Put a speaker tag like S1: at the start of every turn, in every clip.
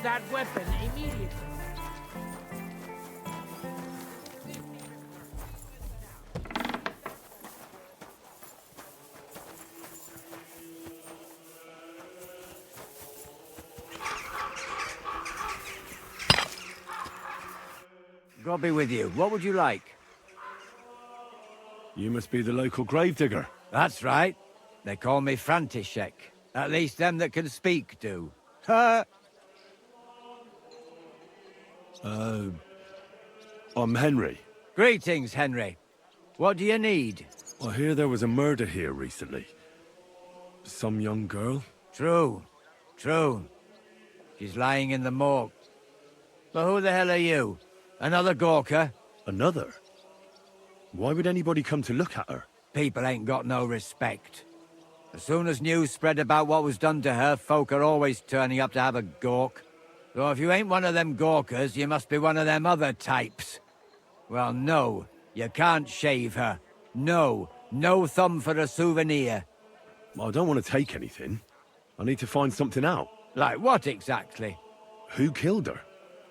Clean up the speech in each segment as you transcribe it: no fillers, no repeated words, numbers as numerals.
S1: that weapon immediately.
S2: God be with you. What would you like?
S3: You must be the local gravedigger.
S2: That's right. They call me František. At least them that can speak do. Ha!
S3: I'm Henry.
S2: Greetings, Henry. What do you need?
S3: I hear there was a murder here recently. Some young girl?
S2: True. True. She's lying in the morgue. But who the hell are you? Another Gawker?
S3: Another? Why would anybody come to look at her?
S2: People ain't got no respect. As soon as news spread about what was done to her, folk are always turning up to have a gawk. So if you ain't one of them gawkers, you must be one of them other types. Well, no, you can't shave her. No, no thumb for a souvenir.
S3: I don't want to take anything. I need to find something out.
S2: Like what exactly?
S3: Who killed her?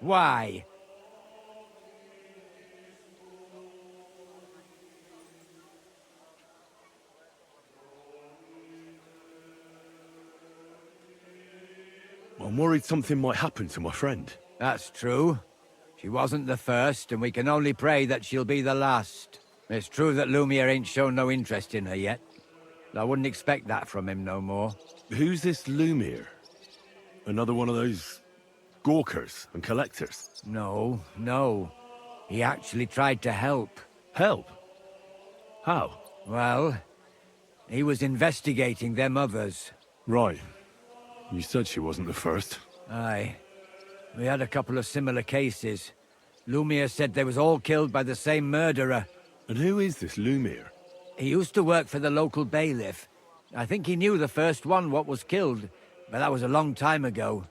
S2: Why?
S3: I'm worried something might happen to my friend.
S2: That's true. She wasn't the first, and we can only pray that she'll be the last. It's true that Lumiere ain't shown no interest in her yet. I wouldn't expect that from him no more.
S3: Who's this Lumiere? Another one of those gawkers and collectors?
S2: No, no. He actually tried to help.
S3: Help? How?
S2: Well, he was investigating them others.
S3: Right. You said she wasn't the first.
S2: Aye. We had a couple of similar cases. Lumiere said they was all killed by the same murderer.
S3: And who is this Lumiere?
S2: He used to work for the local bailiff. I think he knew the first one what was killed, but that was a long time ago.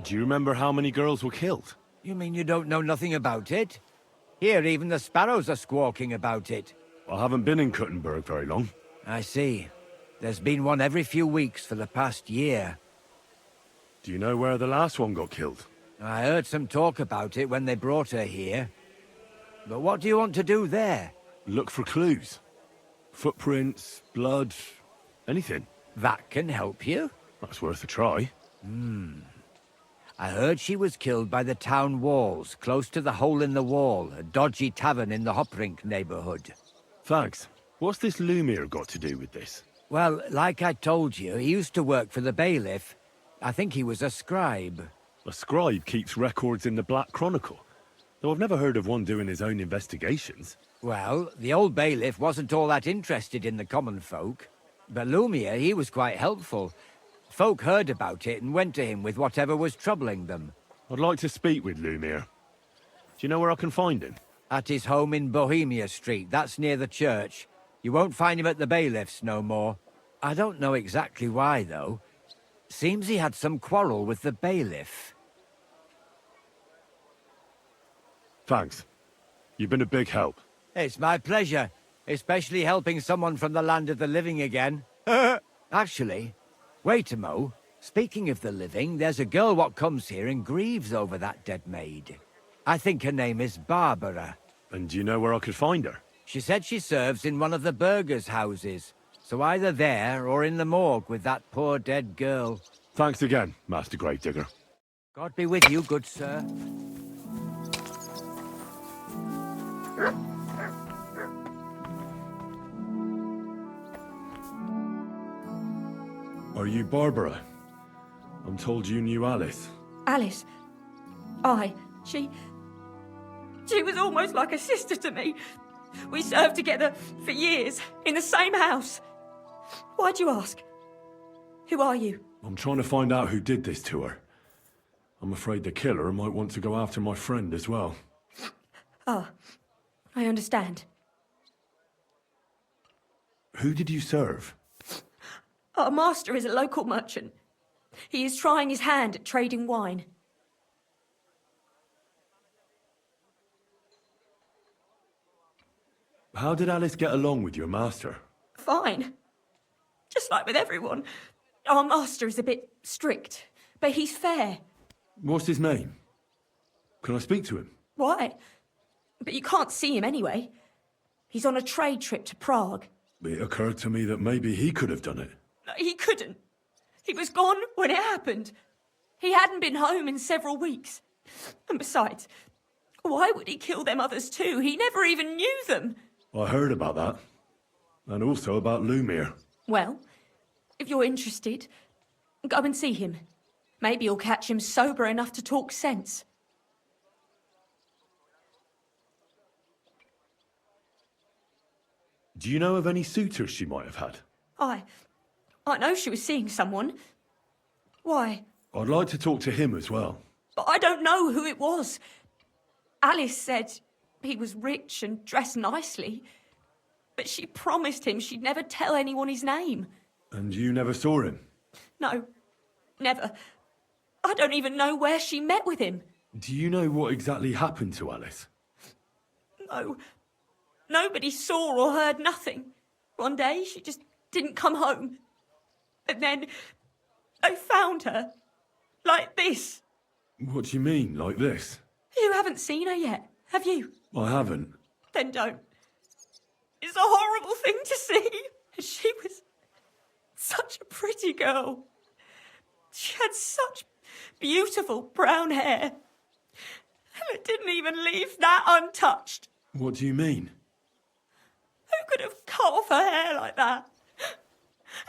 S3: Do you remember how many girls were killed?
S2: You mean you don't know nothing about it? Here, even the sparrows are squawking about it.
S3: I haven't been in Kuttenberg very long.
S2: I see. There's been one every few weeks for the past year.
S3: Do you know where the last one got killed?
S2: I heard some talk about it when they brought her here. But what do you want to do there?
S3: Look for clues. Footprints, blood, anything.
S2: That can help you?
S3: That's worth a try.
S2: I heard she was killed by the town walls, close to the Hole in the Wall, a dodgy tavern in the Hoprink neighborhood.
S3: Thanks. What's this Lumiere got to do with this?
S2: Well, like I told you, he used to work for the bailiff. I think he was a scribe.
S3: A scribe keeps records in the Black Chronicle, though I've never heard of one doing his own investigations.
S2: Well, the old bailiff wasn't all that interested in the common folk. But Lumiere, he was quite helpful. Folk heard about it and went to him with whatever was troubling them.
S3: I'd like to speak with Lumiere. Do you know where I can find him?
S2: At his home in Bohemia Street, that's near the church. You won't find him at the bailiff's no more. I don't know exactly why, though. Seems he had some quarrel with the bailiff.
S3: Thanks. You've been a big help.
S2: It's my pleasure, especially helping someone from the land of the living again. Actually, wait a mo. Speaking of the living, there's a girl what comes here and grieves over that dead maid. I think her name is Barbara.
S3: And do you know where I could find her?
S2: She said she serves in one of the burgers' houses, so either there or in the morgue with that poor dead girl.
S3: Thanks again, Master Gravedigger.
S2: God be with you, good sir.
S3: Are you Barbara? I'm told you knew Alice.
S4: Alice. She was almost like a sister to me. We served together for years, in the same house. Why'd you ask? Who are you?
S3: I'm trying to find out who did this to her. I'm afraid the killer might want to go after my friend as well.
S4: Ah, I understand.
S3: Who did you serve?
S4: Our master is a local merchant. He is trying his hand at trading wine.
S3: How did Alice get along with your master?
S4: Fine. Just like with everyone. Our master is a bit strict, but he's fair.
S3: What's his name? Can I speak to him?
S4: Why? But you can't see him anyway. He's on a trade trip to Prague.
S3: It occurred to me that maybe he could have done it.
S4: He couldn't. He was gone when it happened. He hadn't been home in several weeks. And besides, why would he kill them others too? He never even knew them.
S3: I heard about that. And also about Lumir.
S4: Well, if you're interested, go and see him. Maybe you'll catch him sober enough to talk sense.
S3: Do you know of any suitors she might have had?
S4: I know she was seeing someone. Why?
S3: I'd like to talk to him as well.
S4: But I don't know who it was. Alice said he was rich and dressed nicely, but she promised him she'd never tell anyone his name.
S3: And you never saw him?
S4: No, never. I don't even know where she met with him.
S3: Do you know what exactly happened to Alice?
S4: No. Nobody saw or heard nothing. One day she just didn't come home. And then I found her. Like this.
S3: What do you mean, like this?
S4: You haven't seen her yet, have you?
S3: I haven't.
S4: Then don't. It's a horrible thing to see. She was such a pretty girl. She had such beautiful brown hair. And it didn't even leave that untouched.
S3: What do you mean?
S4: Who could have cut off her hair like that?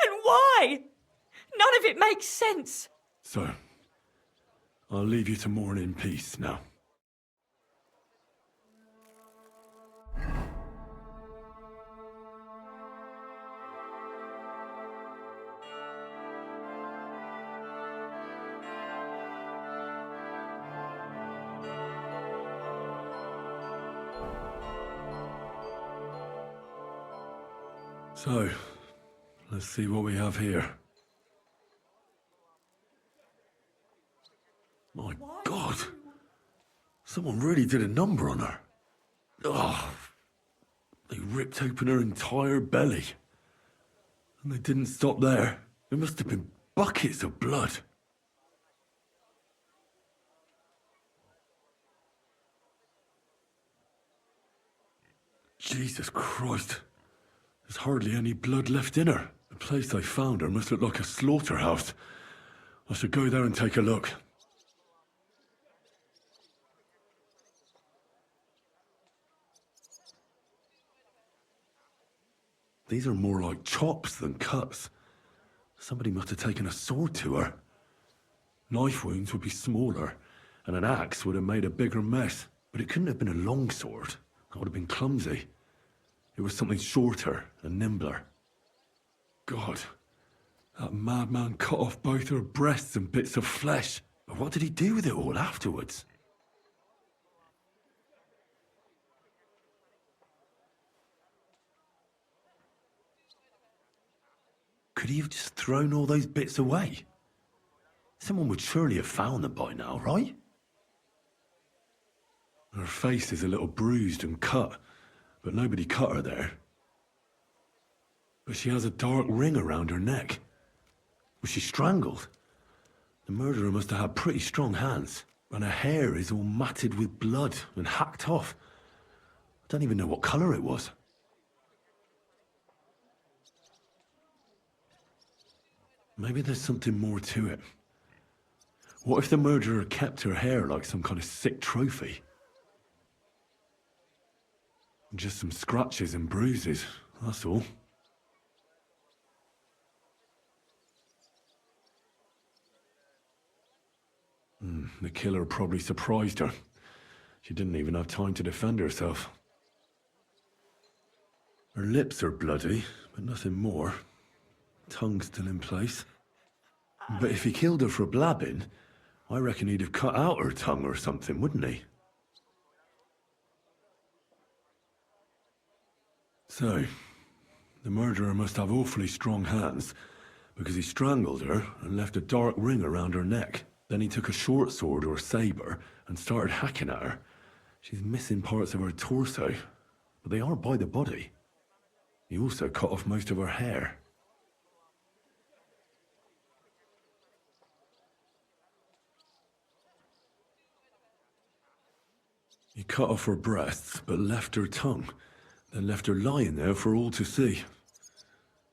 S4: And why? None of it makes sense.
S3: So, I'll leave you to mourn in peace now. So, let's see what we have here. My God! Someone really did a number on her. Oh, they ripped open her entire belly. And they didn't stop there. There must have been buckets of blood. Jesus Christ. There's hardly any blood left in her. The place I found her must look like a slaughterhouse. I should go there and take a look. These are more like chops than cuts. Somebody must have taken a sword to her. Knife wounds would be smaller, and an axe would have made a bigger mess. But it couldn't have been a long sword. That would have been clumsy. It was something shorter and nimbler. God, that madman cut off both her breasts and bits of flesh. But what did he do with it all afterwards? Could he have just thrown all those bits away? Someone would surely have found them by now, right? Her face is a little bruised and cut, but nobody cut her there. But she has a dark ring around her neck. Was she strangled? The murderer must have had pretty strong hands, and her hair is all matted with blood and hacked off. I don't even know what colour it was. Maybe there's something more to it. What if the murderer kept her hair like some kind of sick trophy? Just some scratches and bruises, that's all. The killer probably surprised her. She didn't even have time to defend herself. Her lips are bloody, but nothing more. Tongue still in place. But if he killed her for blabbing, I reckon he'd have cut out her tongue or something, wouldn't he? So, the murderer must have awfully strong hands, because he strangled her and left a dark ring around her neck. Then he took a short sword or saber and started hacking at her. She's missing parts of her torso, but they are by the body. He also cut off most of her hair. He cut off her breasts, but left her tongue. Then left her lying there for all to see.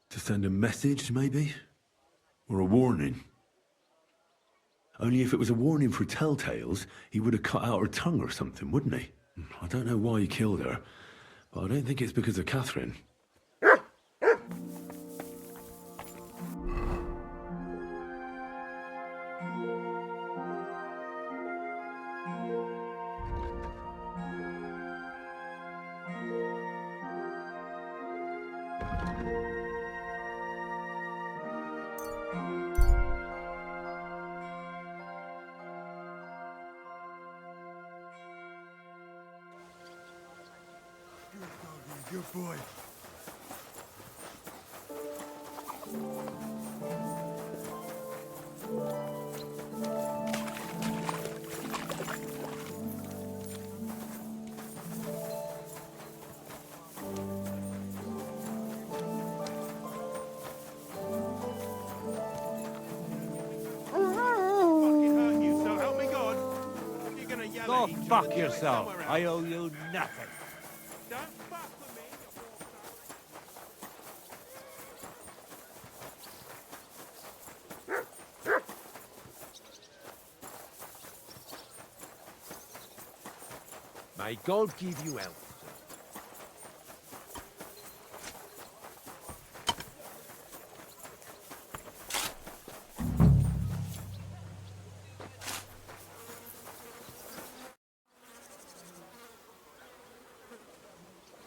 S3: To send a message, maybe? Or a warning? Only if it was a warning for telltales, he would have cut out her tongue or something, wouldn't he? I don't know why he killed her, but I don't think it's because of Catherine.
S1: Good boy.
S5: Go fuck yourself. I owe you nothing.
S1: Don't fuck with me.
S5: May God give you health.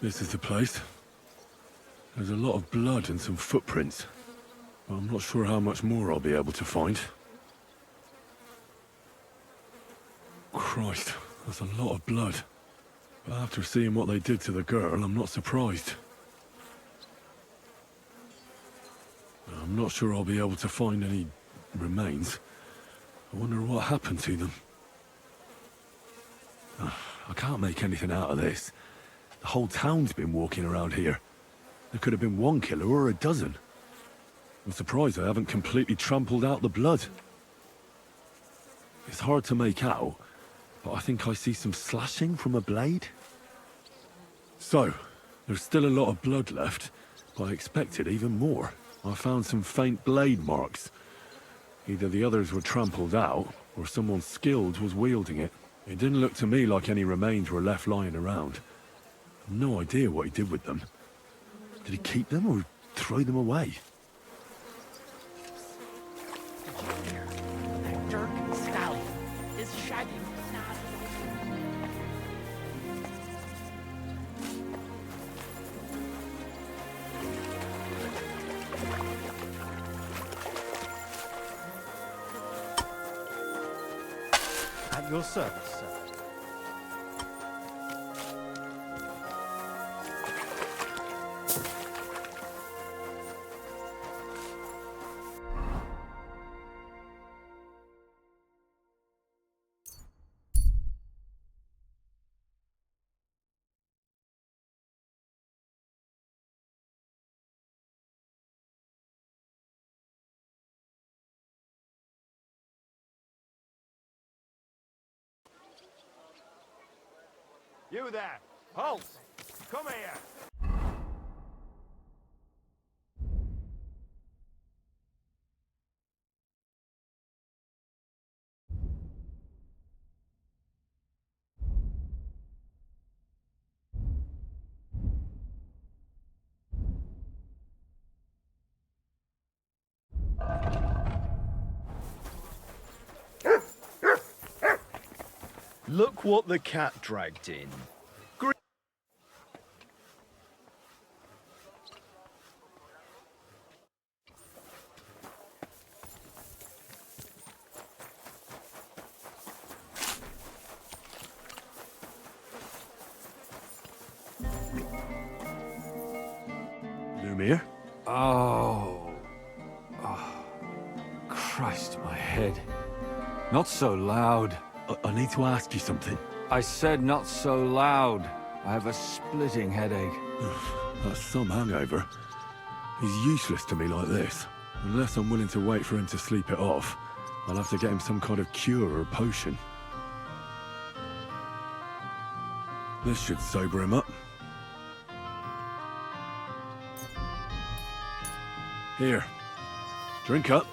S3: This is the place. There's a lot of blood and some footprints. But I'm not sure how much more I'll be able to find. Christ, that's a lot of blood. But after seeing what they did to the girl, I'm not surprised. I'm not sure I'll be able to find any remains. I wonder what happened to them. I can't make anything out of this. The whole town's been walking around here. There could have been one killer or a dozen. I'm surprised I haven't completely trampled out the blood. It's hard to make out, but I think I see some slashing from a blade. So, there's still a lot of blood left, but I expected even more. I found some faint blade marks. Either the others were trampled out, or someone skilled was wielding it. It didn't look to me like any remains were left lying around. I've no idea what he did with them. Did he keep them or throw them away?
S5: That Dirk Stallion is shagging
S6: At your service, sir.
S1: You there! Halt! Come here!
S6: Look what the cat dragged in.
S3: Lumiere?
S7: Oh. Christ, my head. Not so loud.
S3: I need to ask you something.
S7: I said not so loud. I have a splitting headache.
S3: That's some hangover. He's useless to me like this. Unless I'm willing to wait for him to sleep it off, I'll have to get him some kind of cure or potion. This should sober him up. Here. Drink up.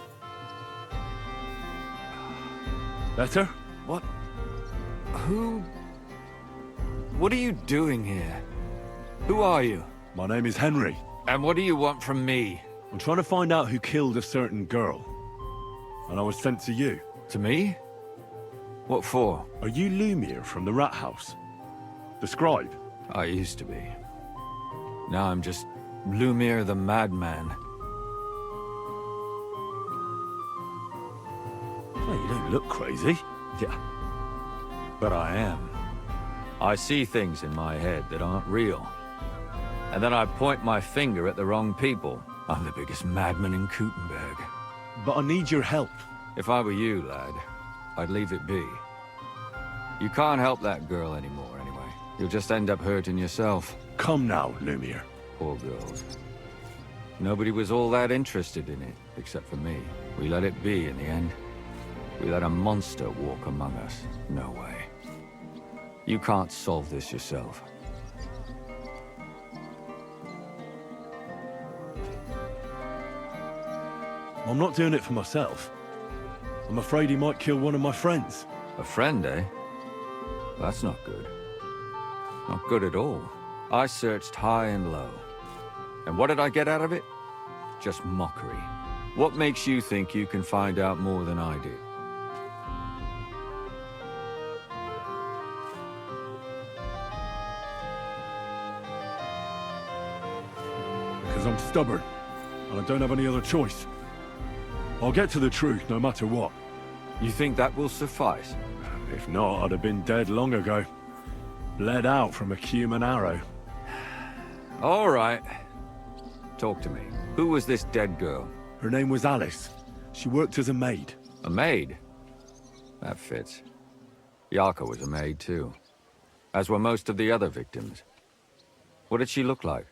S3: Better?
S7: What? Who? What are you doing here? Who are you?
S3: My name is Henry.
S7: And what do you want from me?
S3: I'm trying to find out who killed a certain girl. And I was sent to you.
S7: To me? What for?
S3: Are you Lumiere from the Rat House? The scribe?
S7: I used to be. Now I'm just Lumiere the Madman.
S3: Well, you don't look crazy.
S7: Yeah. But I am. I see things in my head that aren't real. And then I point my finger at the wrong people. I'm the biggest madman in Kuttenberg.
S3: But I need your help.
S7: If I were you, lad, I'd leave it be. You can't help that girl anymore, anyway. You'll just end up hurting yourself.
S3: Come now, Lumiere.
S7: Poor girl. Nobody was all that interested in it, except for me. We let it be in the end. We let a monster walk among us. No way. You can't solve this yourself.
S3: I'm not doing it for myself. I'm afraid he might kill one of my friends.
S7: A friend, eh? That's not good. Not good at all. I searched high and low. And what did I get out of it? Just mockery. What makes you think you can find out more than I did?
S3: Because I'm stubborn, and I don't have any other choice. I'll get to the truth no matter what.
S7: You think that will suffice?
S3: If not, I'd have been dead long ago. Bled out from a human arrow.
S7: All right. Talk to me. Who was this dead girl?
S3: Her name was Alice. She worked as a maid.
S7: A maid? That fits. Yarka was a maid too. As were most of the other victims. What did she look like?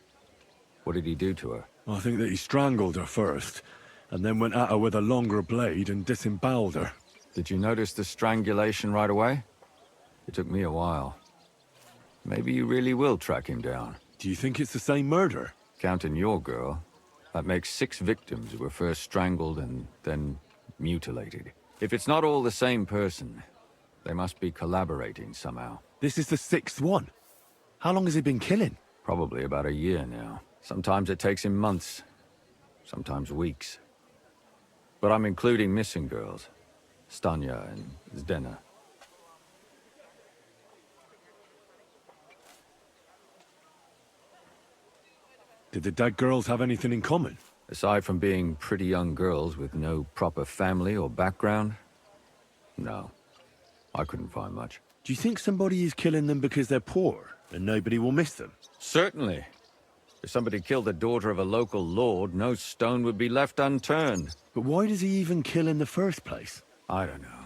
S7: What did he do to her?
S3: I think that he strangled her first, and then went at her with a longer blade and disemboweled her.
S7: Did you notice the strangulation right away? It took me a while. Maybe you really will track him down.
S3: Do you think it's the same murder?
S7: Counting your girl, that makes 6 victims who were first strangled and then mutilated. If it's not all the same person, they must be collaborating somehow.
S3: This is the 6th one. How long has he been killing?
S7: Probably about a year now. Sometimes it takes him months, sometimes weeks. But I'm including missing girls. Stanya and Zdena.
S3: Did the dead girls have anything in common?
S7: Aside from being pretty young girls with no proper family or background, no. I couldn't find much.
S3: Do you think somebody is killing them because they're poor and nobody will miss them?
S7: Certainly. If somebody killed the daughter of a local lord, no stone would be left unturned.
S3: But why does he even kill in the first place?
S7: I don't know.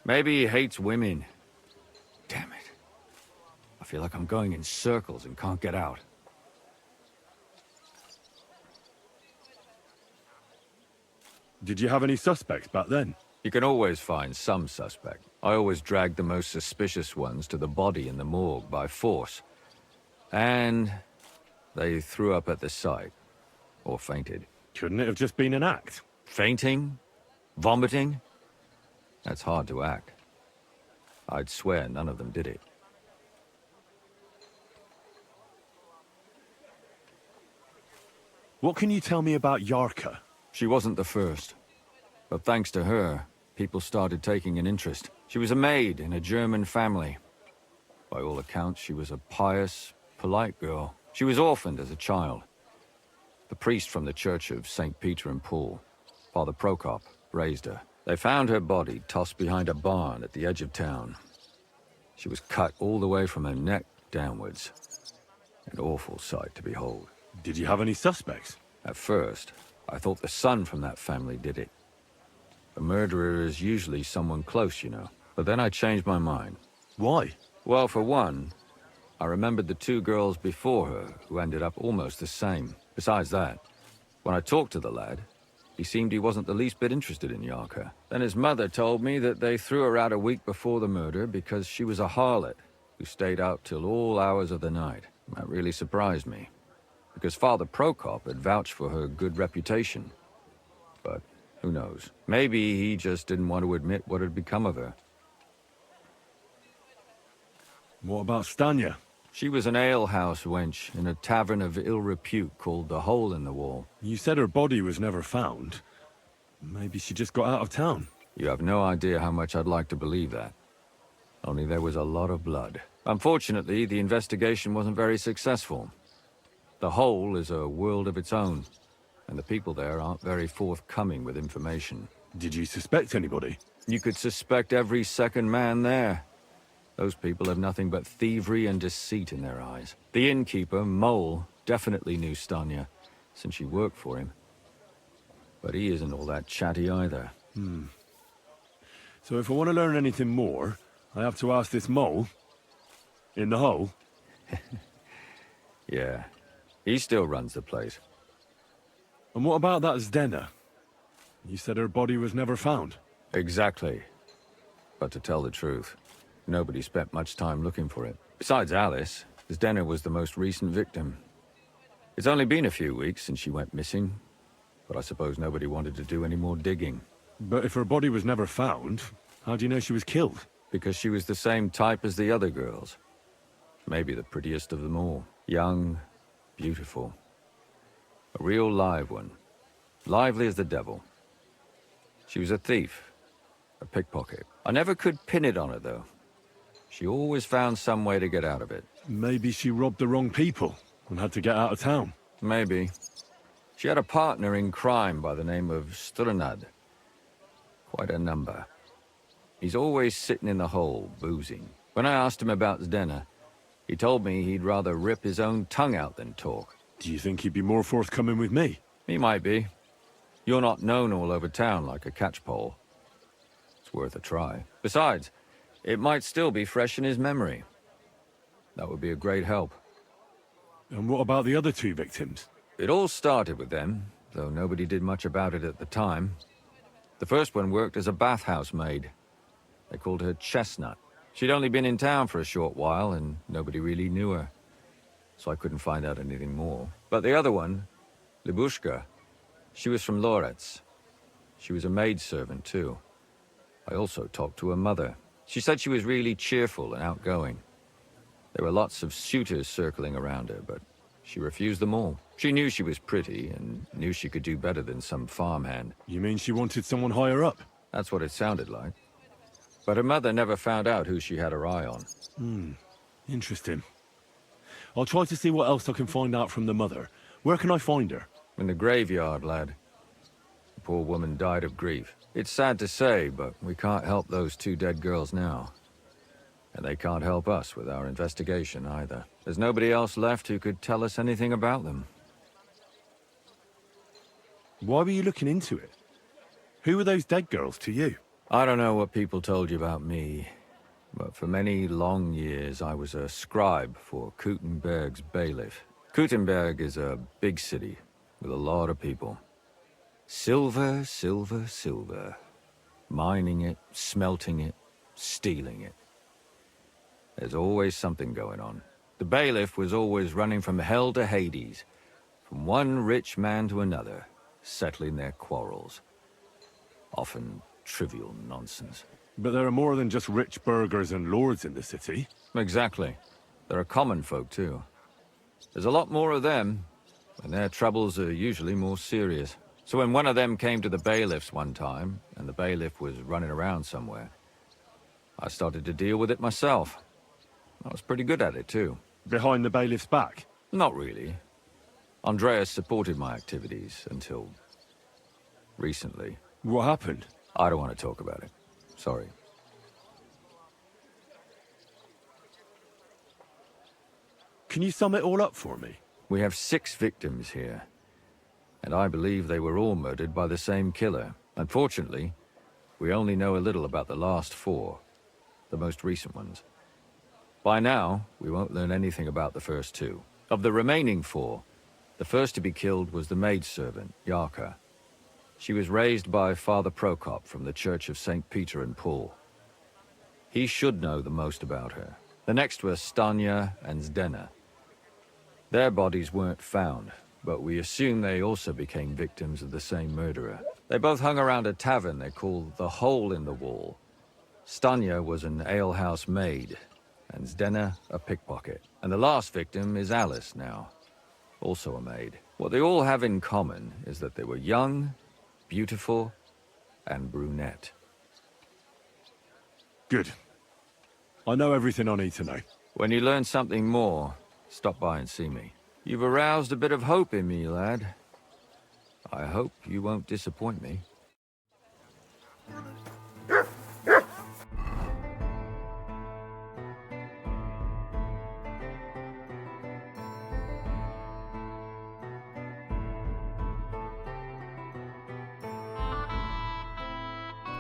S7: Maybe he hates women. Damn it. I feel like I'm going in circles and can't get out.
S3: Did you have any suspects back then?
S7: You can always find some suspect. I always dragged the most suspicious ones to the body in the morgue by force. And they threw up at the sight. Or fainted.
S3: Couldn't it have just been an act?
S7: Fainting? Vomiting? That's hard to act. I'd swear none of them did it.
S3: What can you tell me about Yarka?
S7: She wasn't the first. But thanks to her, people started taking an interest. She was a maid in a German family. By all accounts, she was a pious, polite girl. She was orphaned as a child. The priest from the Church of St. Peter and Paul, Father Prokop, raised her. They found her body tossed behind a barn at the edge of town. She was cut all the way from her neck downwards. An awful sight to behold.
S3: Did you have any suspects?
S7: At first, I thought the son from that family did it. A murderer is usually someone close, you know. But then I changed my mind.
S3: Why?
S7: Well, for one, I remembered the 2 girls before her who ended up almost the same. Besides that, when I talked to the lad, he seemed he wasn't the least bit interested in Yarka. Then his mother told me that they threw her out a week before the murder because she was a harlot who stayed out till all hours of the night. That really surprised me, because Father Prokop had vouched for her good reputation. But who knows? Maybe he just didn't want to admit what had become of her.
S3: What about Stanya?
S7: She was an alehouse wench in a tavern of ill repute called the Hole in the Wall.
S3: You said her body was never found. Maybe she just got out of town.
S7: You have no idea how much I'd like to believe that. Only there was a lot of blood. Unfortunately, the investigation wasn't very successful. The Hole is a world of its own, and the people there aren't very forthcoming with information.
S3: Did you suspect anybody?
S7: You could suspect every second man there. Those people have nothing but thievery and deceit in their eyes. The innkeeper, Mole, definitely knew Stanya, since she worked for him. But he isn't all that chatty either.
S3: So if I want to learn anything more, I have to ask this mole in the hole.
S7: Yeah, he still runs the place.
S3: And what about that Zdena? You said her body was never found.
S7: Exactly. But to tell the truth, nobody spent much time looking for it. Besides Alice, Zdena was the most recent victim. It's only been a few weeks since she went missing, but I suppose nobody wanted to do any more digging.
S3: But if her body was never found, how do you know she was killed?
S7: Because she was the same type as the other girls. Maybe the prettiest of them all. Young, beautiful. A real live one. Lively as the devil. She was a thief. A pickpocket. I never could pin it on her, though. She always found some way to get out of it.
S3: Maybe she robbed the wrong people and had to get out of town.
S7: Maybe. She had a partner in crime by the name of Strunad. Quite a number. He's always sitting in the hole, boozing. When I asked him about Zdena, he told me he'd rather rip his own tongue out than talk.
S3: Do you think he'd be more forthcoming with me?
S7: He might be. You're not known all over town like a catchpole. It's worth a try. Besides, it might still be fresh in his memory. That would be a great help.
S3: And what about the other two victims?
S7: It all started with them, though nobody did much about it at the time. The first one worked as a bathhouse maid. They called her Chestnut. She'd only been in town for a short while, and nobody really knew her. So I couldn't find out anything more. But the other one, Libushka, she was from Loretz. She was a maidservant, too. I also talked to her mother. She said she was really cheerful and outgoing. There were lots of suitors circling around her, but she refused them all. She knew she was pretty, and knew she could do better than some farmhand.
S3: You mean she wanted someone higher up?
S7: That's what it sounded like. But her mother never found out who she had her eye on.
S3: Interesting. I'll try to see what else I can find out from the mother. Where can I find her?
S7: In the graveyard, lad. The poor woman died of grief. It's sad to say, but we can't help those two dead girls now. And they can't help us with our investigation either. There's nobody else left who could tell us anything about them.
S3: Why were you looking into it? Who were those dead girls to you?
S7: I don't know what people told you about me, but for many long years I was a scribe for Kuttenberg's bailiff. Kuttenberg is a big city with a lot of people. Silver, silver, silver. Mining it, smelting it, stealing it. There's always something going on. The bailiff was always running from hell to Hades, from one rich man to another, settling their quarrels. Often trivial nonsense.
S3: But there are more than just rich burghers and lords in the city.
S7: Exactly. There are common folk, too. There's a lot more of them, and their troubles are usually more serious. So when one of them came to the bailiff's one time, and the bailiff was running around somewhere, I started to deal with it myself. I was pretty good at it, too.
S3: Behind the bailiff's back?
S7: Not really. Andreas supported my activities until recently.
S3: What happened?
S7: I don't want to talk about it. Sorry.
S3: Can you sum it all up for me?
S7: We have 6 victims here, and I believe they were all murdered by the same killer. Unfortunately, we only know a little about the last 4, the most recent ones. By now, we won't learn anything about the first 2. Of the remaining 4, the first to be killed was the maidservant, Yarka. She was raised by Father Prokop from the Church of St. Peter and Paul. He should know the most about her. The next were Stanya and Zdena. Their bodies weren't found, but we assume they also became victims of the same murderer. They both hung around a tavern they called the Hole in the Wall. Stanya was an alehouse maid, and Zdena a pickpocket. And the last victim is Alice now, also a maid. What they all have in common is that they were young, beautiful, and brunette.
S3: Good. I know everything I need to know.
S7: When you learn something more, stop by and see me. You've aroused a bit of hope in me, lad. I hope you won't disappoint me.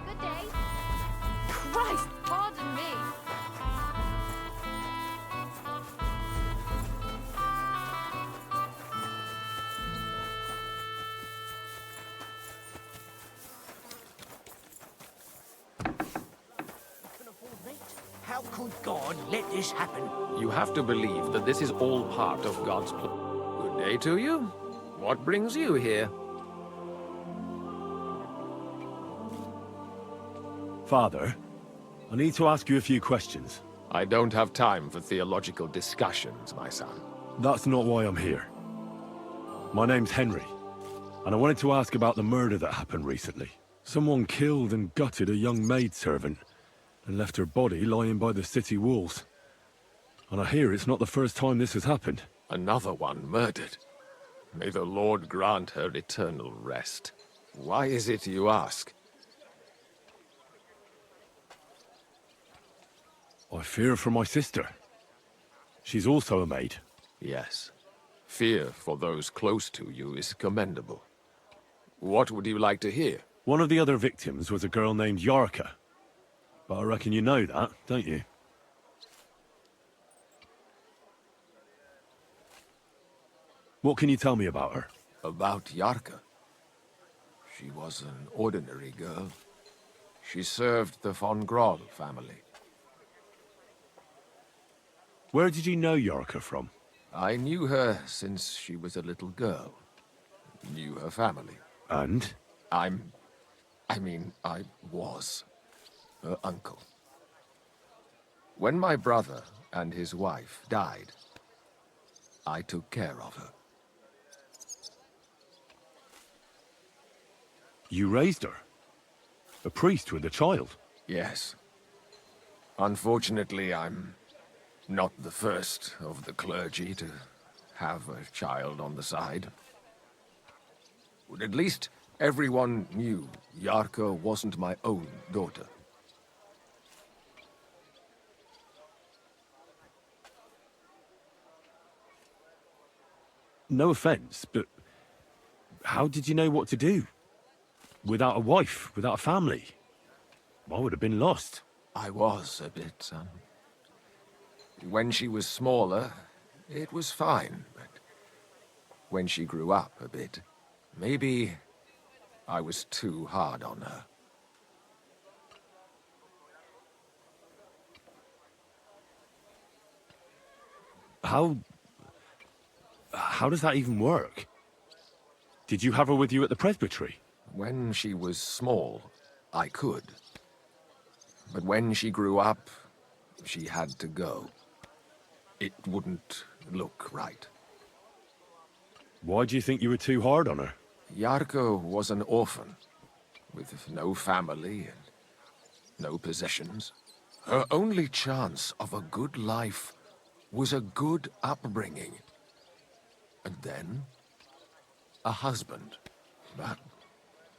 S8: Good day. Christ, pardon me.
S9: How could God let this happen?
S10: You have to believe that this is all part of God's plan. Good day to you. What brings you here?
S3: Father, I need to ask you a few questions.
S10: I don't have time for theological discussions, my son.
S3: That's not why I'm here. My name's Henry, and I wanted to ask about the murder that happened recently. Someone killed and gutted a young maidservant and left her body lying by the city walls. And I hear it's not the first time this has happened.
S10: Another one murdered. May the Lord grant her eternal rest. Why is it you ask?
S3: I fear for my sister. She's also a maid.
S10: Yes. Fear for those close to you is commendable. What would you like to hear?
S3: One of the other victims was a girl named Yarka. But I reckon you know that, don't you? What can you tell me about her?
S10: About Yarka. She was an ordinary girl. She served the von Groll family.
S3: Where did you know Yarka from?
S10: I knew her since she was a little girl. Knew her family.
S3: And?
S10: I was her uncle. When my brother and his wife died, I took care of her.
S3: You raised her? A priest with a child?
S10: Yes. Unfortunately, I'm not the first of the clergy to have a child on the side. But at least everyone knew Yarka wasn't my own daughter.
S3: No offense, but how did you know what to do? Without a wife, without a family? I would have been lost.
S10: I was a bit, When she was smaller, it was fine, but when she grew up a bit, maybe I was too hard on her.
S3: How does that even work? Did you have her with you at the presbytery?
S10: When she was small, I could. But when she grew up, she had to go. It wouldn't look right.
S3: Why do you think you were too hard on her?
S10: Yarko was an orphan, with no family and no possessions. Her only chance of a good life was a good upbringing. And then, a husband. But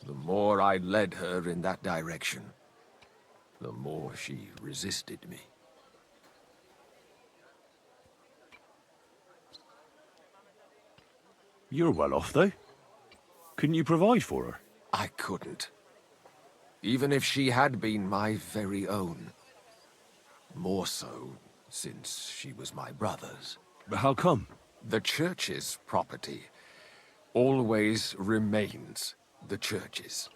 S10: the more I led her in that direction, the more she resisted me.
S3: You're well off, though. Couldn't you provide for her?
S10: I couldn't. Even if she had been my very own. More so, since she was my brother's.
S3: But how come?
S10: The church's property always remains the church's.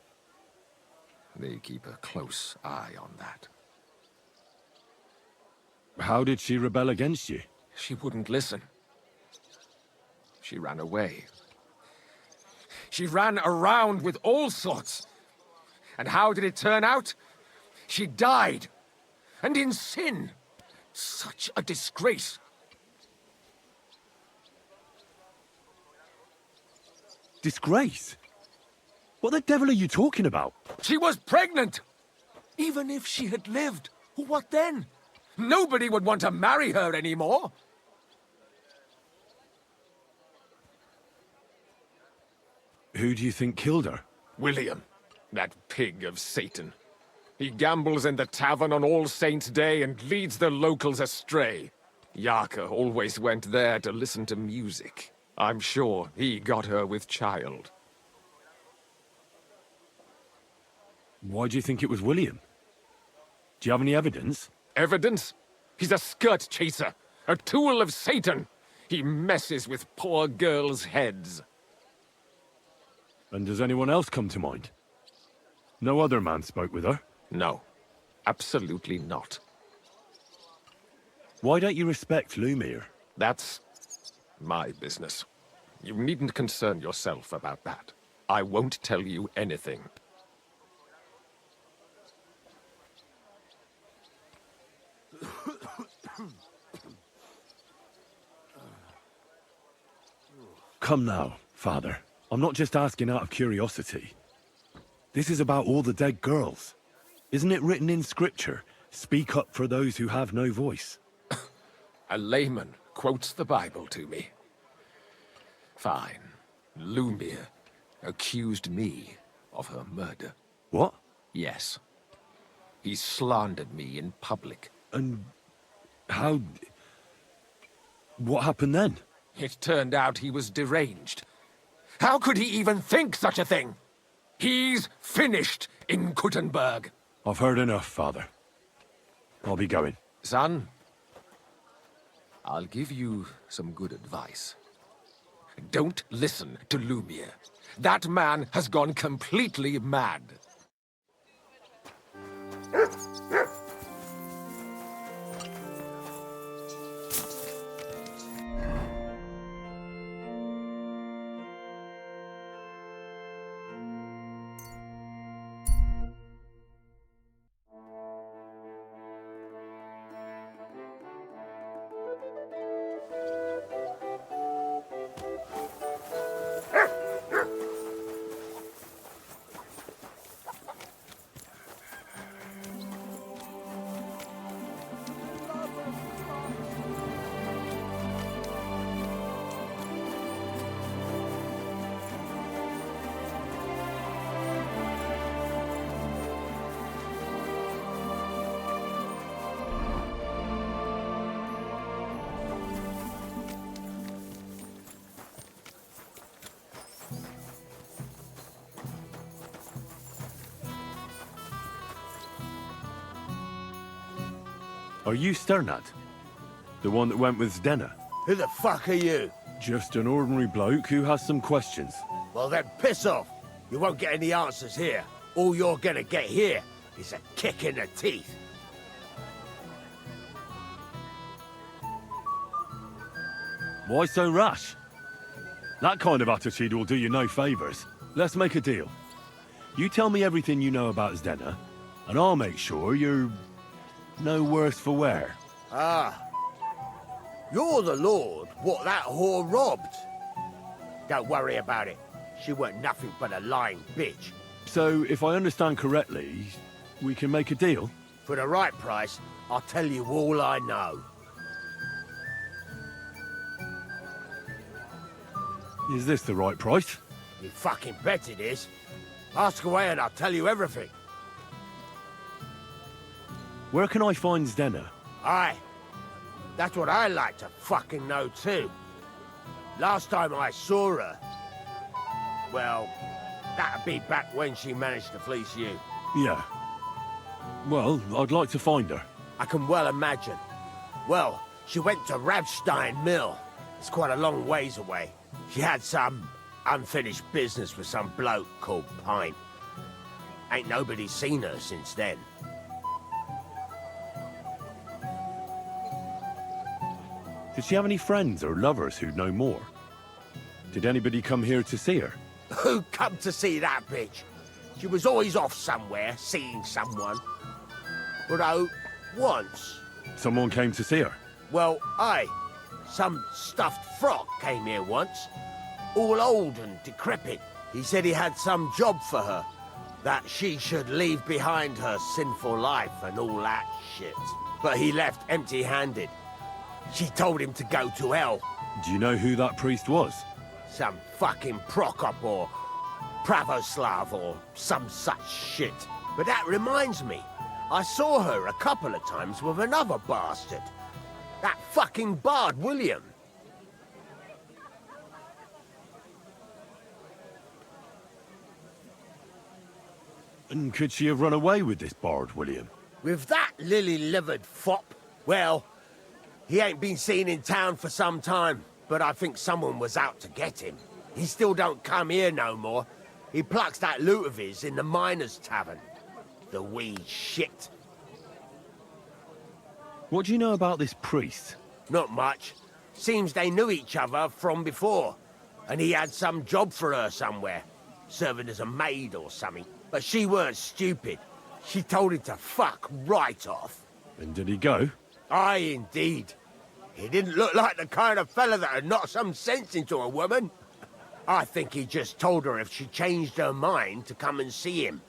S10: They keep a close eye on that.
S3: How did she rebel against you?
S10: She wouldn't listen. She ran away. She ran around with all sorts. And how did it turn out? She died. And in sin. Such a disgrace.
S3: Disgrace? What the devil are you talking about?
S10: She was pregnant! Even if she had lived, what then? Nobody would want to marry her anymore.
S3: Who do you think killed her?
S10: William, that pig of Satan. He gambles in the tavern on All Saints' Day and leads the locals astray. Yaka always went there to listen to music. I'm sure he got her with child.
S3: Why do you think it was William? Do you have any evidence?
S10: Evidence? He's a skirt chaser, a tool of Satan. He messes with poor girls' heads.
S3: And does anyone else come to mind? No other man spoke with her?
S10: No, absolutely not.
S3: Why don't you respect Lumiere?
S10: That's my business. You needn't concern yourself about that. I won't tell you anything.
S3: Come now, Father. I'm not just asking out of curiosity. This is about all the dead girls. Isn't it written in Scripture, speak up for those who have no voice?
S10: A layman quotes the Bible to me. Fine. Lumiere accused me of her murder.
S3: What?
S10: Yes. He slandered me in public.
S3: And how... What happened then?
S10: It turned out he was deranged. How could he even think such a thing? He's finished in Kuttenberg.
S3: I've heard enough, Father. I'll be going.
S10: Son, I'll give you some good advice. Don't listen to Lumiere. That man has gone completely mad.
S3: Are you Sternad? The one that went with Zdenna?
S9: Who the fuck are you?
S3: Just an ordinary bloke who has some questions.
S9: Well then, piss off. You won't get any answers here. All you're gonna get here is a kick in the teeth.
S3: Why so rash? That kind of attitude will do you no favors. Let's make a deal. You tell me everything you know about Zdenna, and I'll make sure you're no worse for wear.
S9: Ah. You're the lord what that whore robbed. Don't worry about it. She weren't nothing but a lying bitch.
S3: So, if I understand correctly, we can make a deal?
S9: For the right price, I'll tell you all I know.
S3: Is this the right price?
S9: You fucking bet it is. Ask away and I'll tell you everything.
S3: Where can I find Zdenna?
S9: Aye. That's what I like to fucking know too. Last time I saw her... Well, that'd be back when she managed to fleece you.
S3: Yeah. Well, I'd like to find her.
S9: I can well imagine. Well, she went to Ravstein Mill. It's quite a long ways away. She had some unfinished business with some bloke called Pine. Ain't nobody seen her since then.
S3: Did she have any friends or lovers who'd know more? Did anybody come here to see her?
S9: Who come to see that bitch? She was always off somewhere, seeing someone. Although, once...
S3: Someone came to see her?
S9: Well, aye. Some stuffed frog came here once. All old and decrepit. He said he had some job for her. That she should leave behind her sinful life and all that shit. But he left empty-handed. She told him to go to hell.
S3: Do you know who that priest was?
S9: Some fucking Prokop or Pravoslav or some such shit. But that reminds me, I saw her a couple of times with another bastard. That fucking bard, William.
S3: And could she have run away with this bard, William?
S9: With that lily-livered fop? Well, he ain't been seen in town for some time, but I think someone was out to get him. He still don't come here no more. He plucks that loot of his in the miners' tavern. The wee shit.
S3: What do you know about this priest?
S9: Not much. Seems they knew each other from before. And he had some job for her somewhere. Serving as a maid or something. But she weren't stupid. She told him to fuck right off.
S3: And did he go?
S9: Aye, indeed. He didn't look like the kind of fella that would knock some sense into a woman. I think he just told her if she changed her mind to come and see him.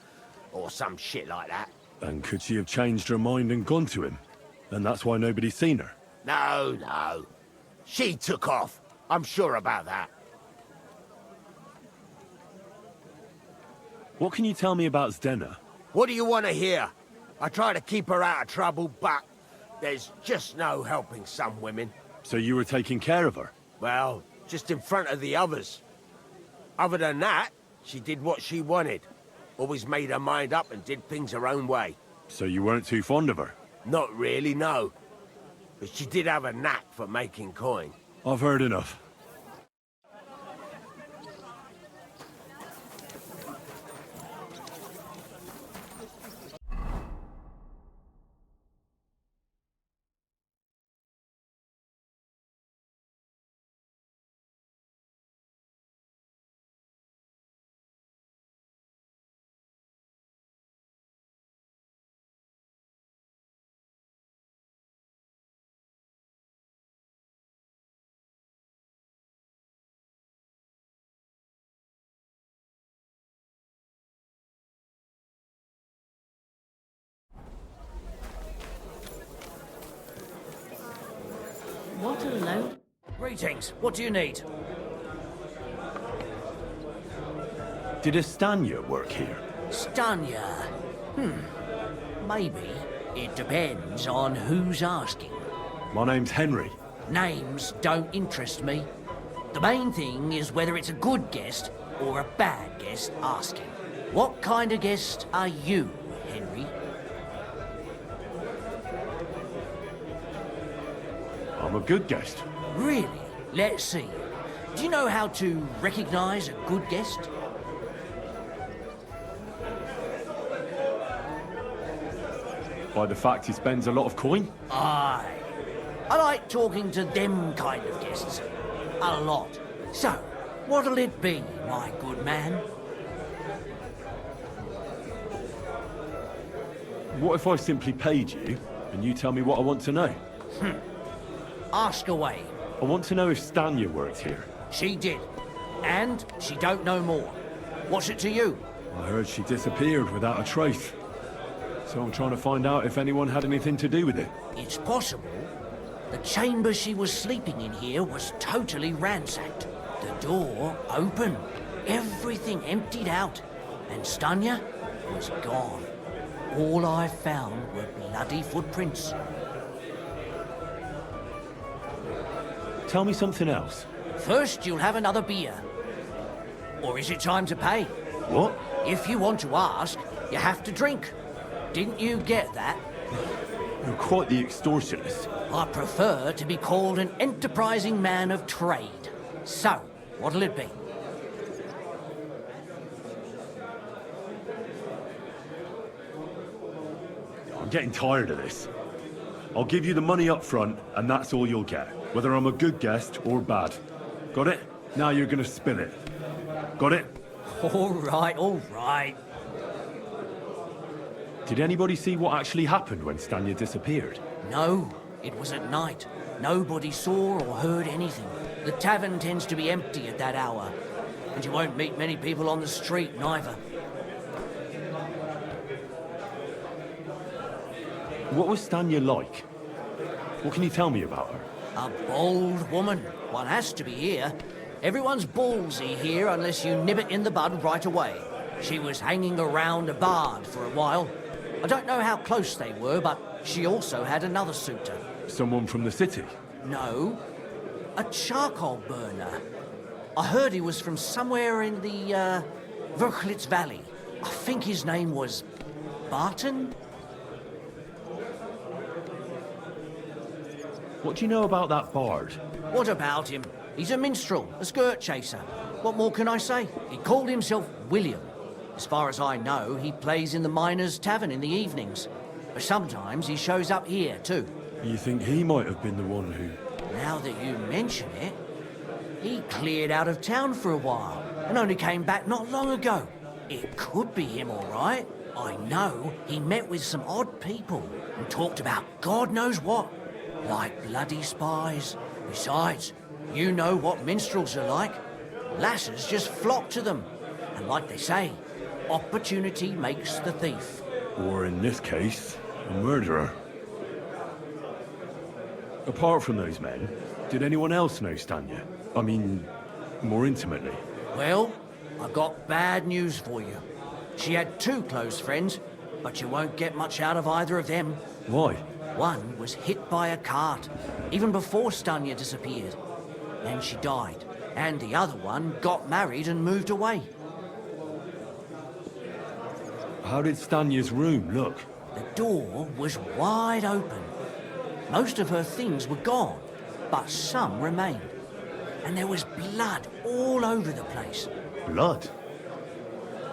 S9: Or some shit like that.
S3: And could she have changed her mind and gone to him? And that's why nobody's seen her?
S9: No, no. She took off. I'm sure about that.
S3: What can you tell me about Zdena?
S9: What do you want to hear? I try to keep her out of trouble, but there's just no helping some women.
S3: So you were taking care of her?
S9: Well, just in front of the others. Other than that, she did what she wanted. Always made her mind up and did things her own way.
S3: So you weren't too fond of her?
S9: Not really, no. But she did have a knack for making coin.
S3: I've heard enough.
S4: What a load.
S11: Greetings. What do you need?
S3: Did Estanya work here?
S11: Stanya. Maybe. It depends on who's asking.
S3: My name's Henry.
S11: Names don't interest me. The main thing is whether it's a good guest or a bad guest asking. What kind of guest are you, Henry?
S3: I'm a good guest.
S11: Really? Let's see. Do you know how to recognize a good guest?
S3: By the fact he spends a lot of coin?
S11: Aye. I like talking to them kind of guests. A lot. So, what'll it be, my good man?
S3: What if I simply paid you, and you tell me what I want to know?
S11: Ask away.
S3: I want to know if Stanya worked here.
S11: She did. And she don't know more. What's it to you?
S3: I heard she disappeared without a trace. So I'm trying to find out if anyone had anything to do with it.
S11: It's possible. The chamber she was sleeping in here was totally ransacked. The door open. Everything emptied out. And Stanya was gone. All I found were bloody footprints.
S3: Tell me something else.
S11: First, you'll have another beer. Or is it time to pay?
S3: What?
S11: If you want to ask, you have to drink. Didn't you get that?
S3: You're quite the extortionist.
S11: I prefer to be called an enterprising man of trade. So, what'll it be?
S3: I'm getting tired of this. I'll give you the money up front, and that's all you'll get. Whether I'm a good guest or bad. Got it? Now you're gonna spill it. Got it?
S11: All right, all right.
S3: Did anybody see what actually happened when Stanya disappeared?
S11: No, it was at night. Nobody saw or heard anything. The tavern tends to be empty at that hour, and you won't meet many people on the street neither.
S3: What was Stanya like? What can you tell me about her?
S11: A bold woman. One has to be here. Everyone's ballsy here unless you nib it in the bud right away. She was hanging around a bard for a while. I don't know how close they were, but she also had another suitor.
S3: Someone from the city?
S11: No, a charcoal burner. I heard he was from somewhere in the, Verchlitz Valley. I think his name was Barton?
S3: What do you know about that bard?
S11: What about him? He's a minstrel, a skirt chaser. What more can I say? He called himself William. As far as I know, he plays in the Miners' Tavern in the evenings. But sometimes he shows up here, too.
S3: You think he might have been the one who...
S11: Now that you mention it, he cleared out of town for a while and only came back not long ago. It could be him, all right. I know he met with some odd people and talked about God knows what, like bloody spies. Besides, you know what minstrels are like. Lasses just flock to them. And like they say, opportunity makes the thief.
S3: Or in this case, a murderer. Apart from those men, did anyone else know Stanya? I mean, more intimately.
S11: Well, I've got bad news for you. She had two close friends, but you won't get much out of either of them.
S3: Why?
S11: One was hit by a cart, even before Stanya disappeared. Then she died, and the other one got married and moved away.
S3: How did Stanya's room look?
S11: The door was wide open. Most of her things were gone, but some remained. And there was blood all over the place.
S3: Blood?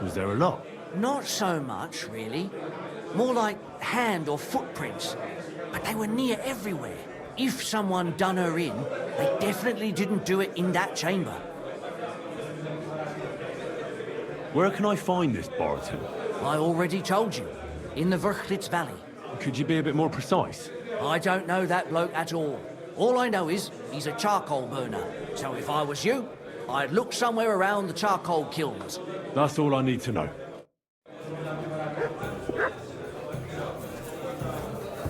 S3: Was there a lot?
S11: Not so much, really. More like hand or footprints. But they were near everywhere. If someone done her in, they definitely didn't do it in that chamber.
S3: Where can I find this Barton?
S11: I already told you. In the Verchlitz Valley.
S3: Could you be a bit more precise?
S11: I don't know that bloke at all. All I know is he's a charcoal burner. So if I was you, I'd look somewhere around the charcoal kilns.
S3: That's all I need to know.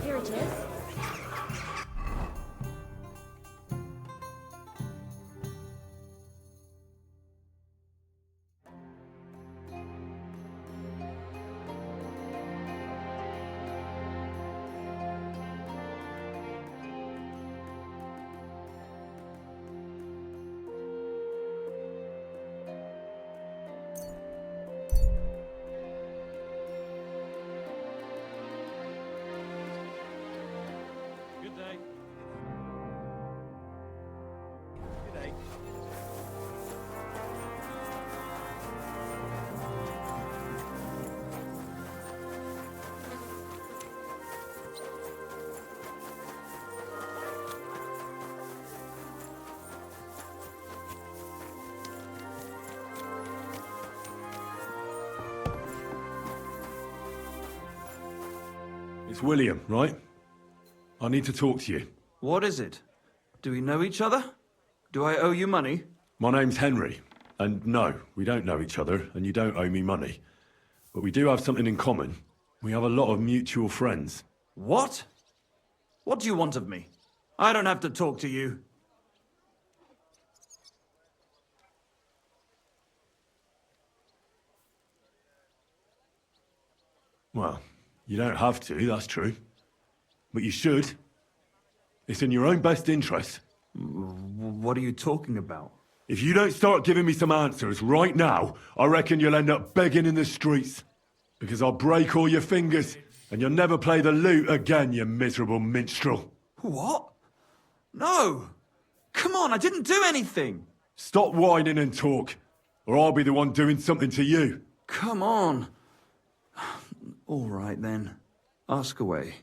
S8: Here it is.
S5: Good day. Good day.
S3: It's William, right? I need to talk to you.
S12: What is it? Do we know each other? Do I owe you money?
S3: My name's Henry, and no, we don't know each other, and you don't owe me money. But we do have something in common. We have a lot of mutual friends.
S12: What? What do you want of me? I don't have to talk to you.
S3: Well, you don't have to, that's true. But you should. It's in your own best interest.
S12: What are you talking about?
S3: If you don't start giving me some answers right now, I reckon you'll end up begging in the streets. Because I'll break all your fingers, and you'll never play the lute again, you miserable minstrel.
S12: What? No! Come on, I didn't do anything!
S3: Stop whining and talk, or I'll be the one doing something to you.
S12: Come on. All right, then. Ask away.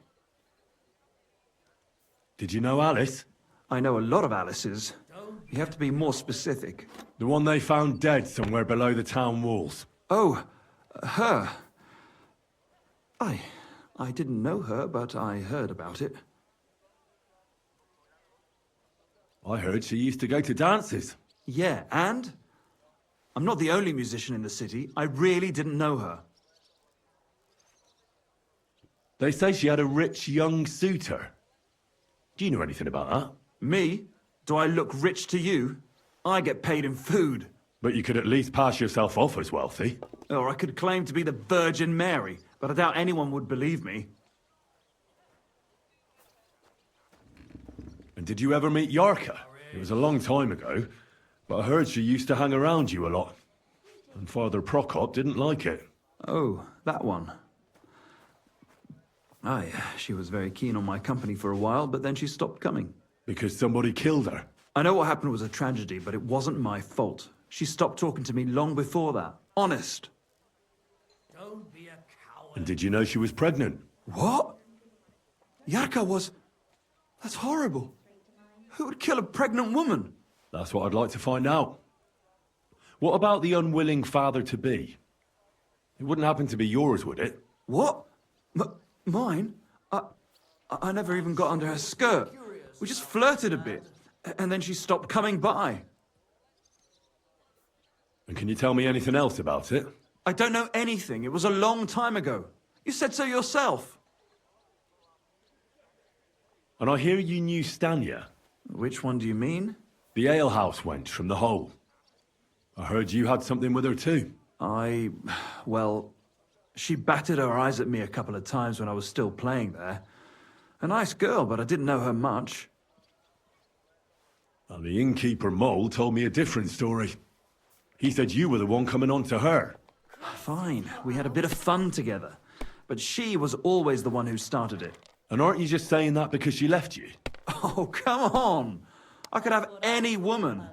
S3: Did you know Alice?
S12: I know a lot of Alice's. You have to be more specific.
S3: The one they found dead somewhere below the town walls.
S12: Oh, her. I didn't know her, but I heard about it.
S3: I heard she used to go to dances.
S12: Yeah, and? I'm not the only musician in the city. I really didn't know her.
S3: They say she had a rich young suitor. Do you know anything about that?
S12: Me? Do I look rich to you? I get paid in food.
S3: But you could at least pass yourself off as wealthy.
S12: Or I could claim to be the Virgin Mary, but I doubt anyone would believe me.
S3: And did you ever meet Yarka? It was a long time ago, but I heard she used to hang around you a lot. And Father Prokop didn't like it.
S12: Oh, that one. Aye, she was very keen on my company for a while, but then she stopped coming.
S3: Because somebody killed her?
S12: I know what happened was a tragedy, but it wasn't my fault. She stopped talking to me long before that. Honest.
S11: Don't be a coward.
S3: And did you know she was pregnant?
S12: What? Yarka was... That's horrible. Who would kill a pregnant woman?
S3: That's what I'd like to find out. What about the unwilling father-to-be? It wouldn't happen to be yours, would it?
S12: What? Mine? I never even got under her skirt. We just flirted a bit, and then she stopped coming by.
S3: And can you tell me anything else about it?
S12: I don't know anything. It was a long time ago. You said so yourself.
S3: And I hear you knew Stanya.
S12: Which one do you mean?
S3: The alehouse wench from the hole. I heard you had something with her too.
S12: Well, she batted her eyes at me a couple of times when I was still playing there. A nice girl, but I didn't know her much.
S3: And the innkeeper Mole told me a different story. He said you were the one coming on to her.
S12: Fine, we had a bit of fun together. But she was always the one who started it.
S3: And aren't you just saying that because she left you?
S12: Oh, come on! I could have any woman,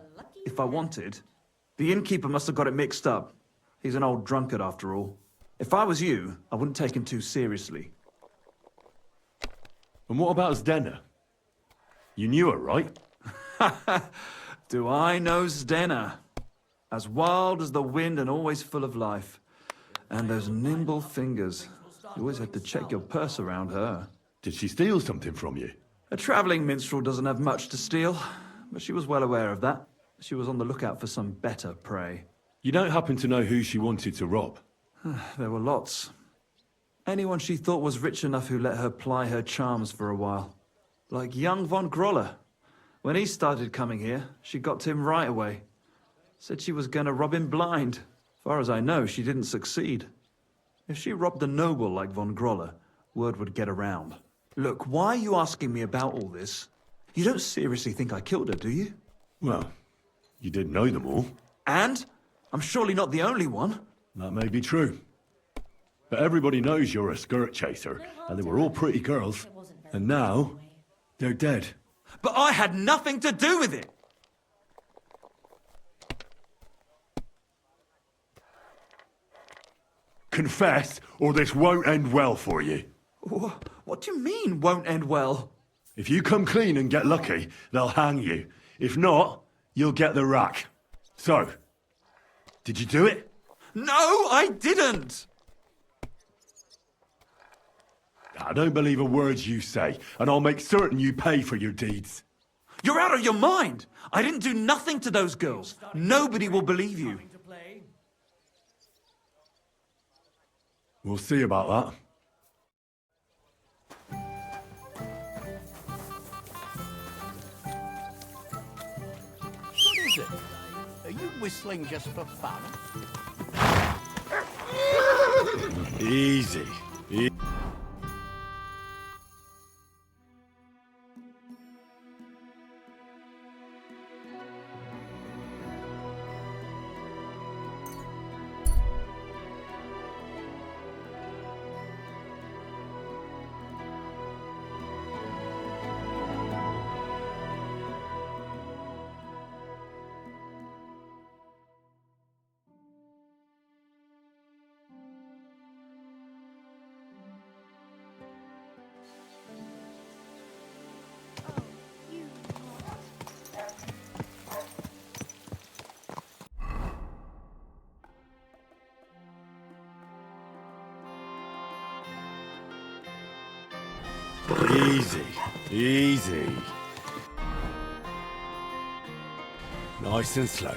S12: if I wanted. The innkeeper must have got it mixed up. He's an old drunkard, after all. If I was you, I wouldn't take him too seriously.
S3: And what about Zdena? You knew her, right?
S12: Do I know Zdena? As wild as the wind and always full of life. And those nimble fingers. You always had to check your purse around her.
S3: Did she steal something from you?
S12: A travelling minstrel doesn't have much to steal, but she was well aware of that. She was on the lookout for some better prey.
S3: You don't happen to know who she wanted to rob?
S12: There were lots. Anyone she thought was rich enough who let her ply her charms for a while. Like young von Groller. When he started coming here, she got to him right away. Said she was going to rob him blind. As far as I know, she didn't succeed. If she robbed a noble like von Groller, word would get around. Look, why are you asking me about all this? You don't seriously think I killed her, do you?
S3: Well, you did know them all.
S12: And? I'm surely not the only one.
S3: That may be true. But everybody knows you're a skirt chaser, and they were all pretty girls. And now, they're dead.
S12: But I had nothing to do with it!
S3: Confess, or this won't end well for you.
S12: What do you mean, won't end well?
S3: If you come clean and get lucky, they'll hang you. If not, you'll get the rack. So, did you do it?
S12: No, I didn't!
S3: I don't believe a word you say, and I'll make certain you pay for your deeds.
S12: You're out of your mind! I didn't do nothing to those girls. Nobody will believe you.
S3: We'll see about that.
S11: What is it? Are you whistling just for fun?
S3: Easy. Easy, easy. Nice and slow.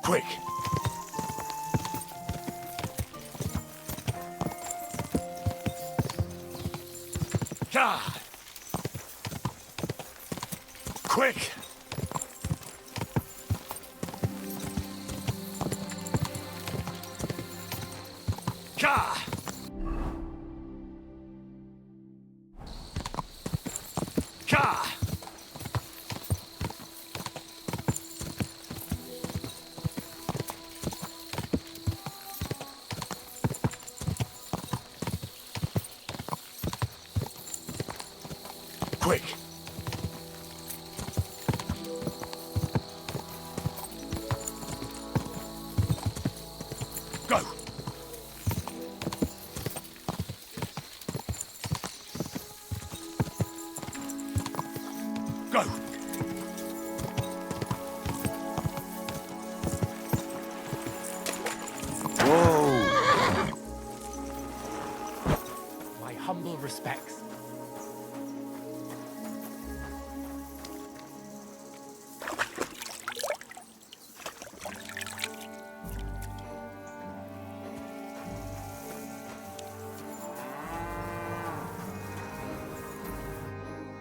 S9: Quick! God! Quick! God! God! Quick! Go! Go!
S3: Whoa!
S13: My humble respects.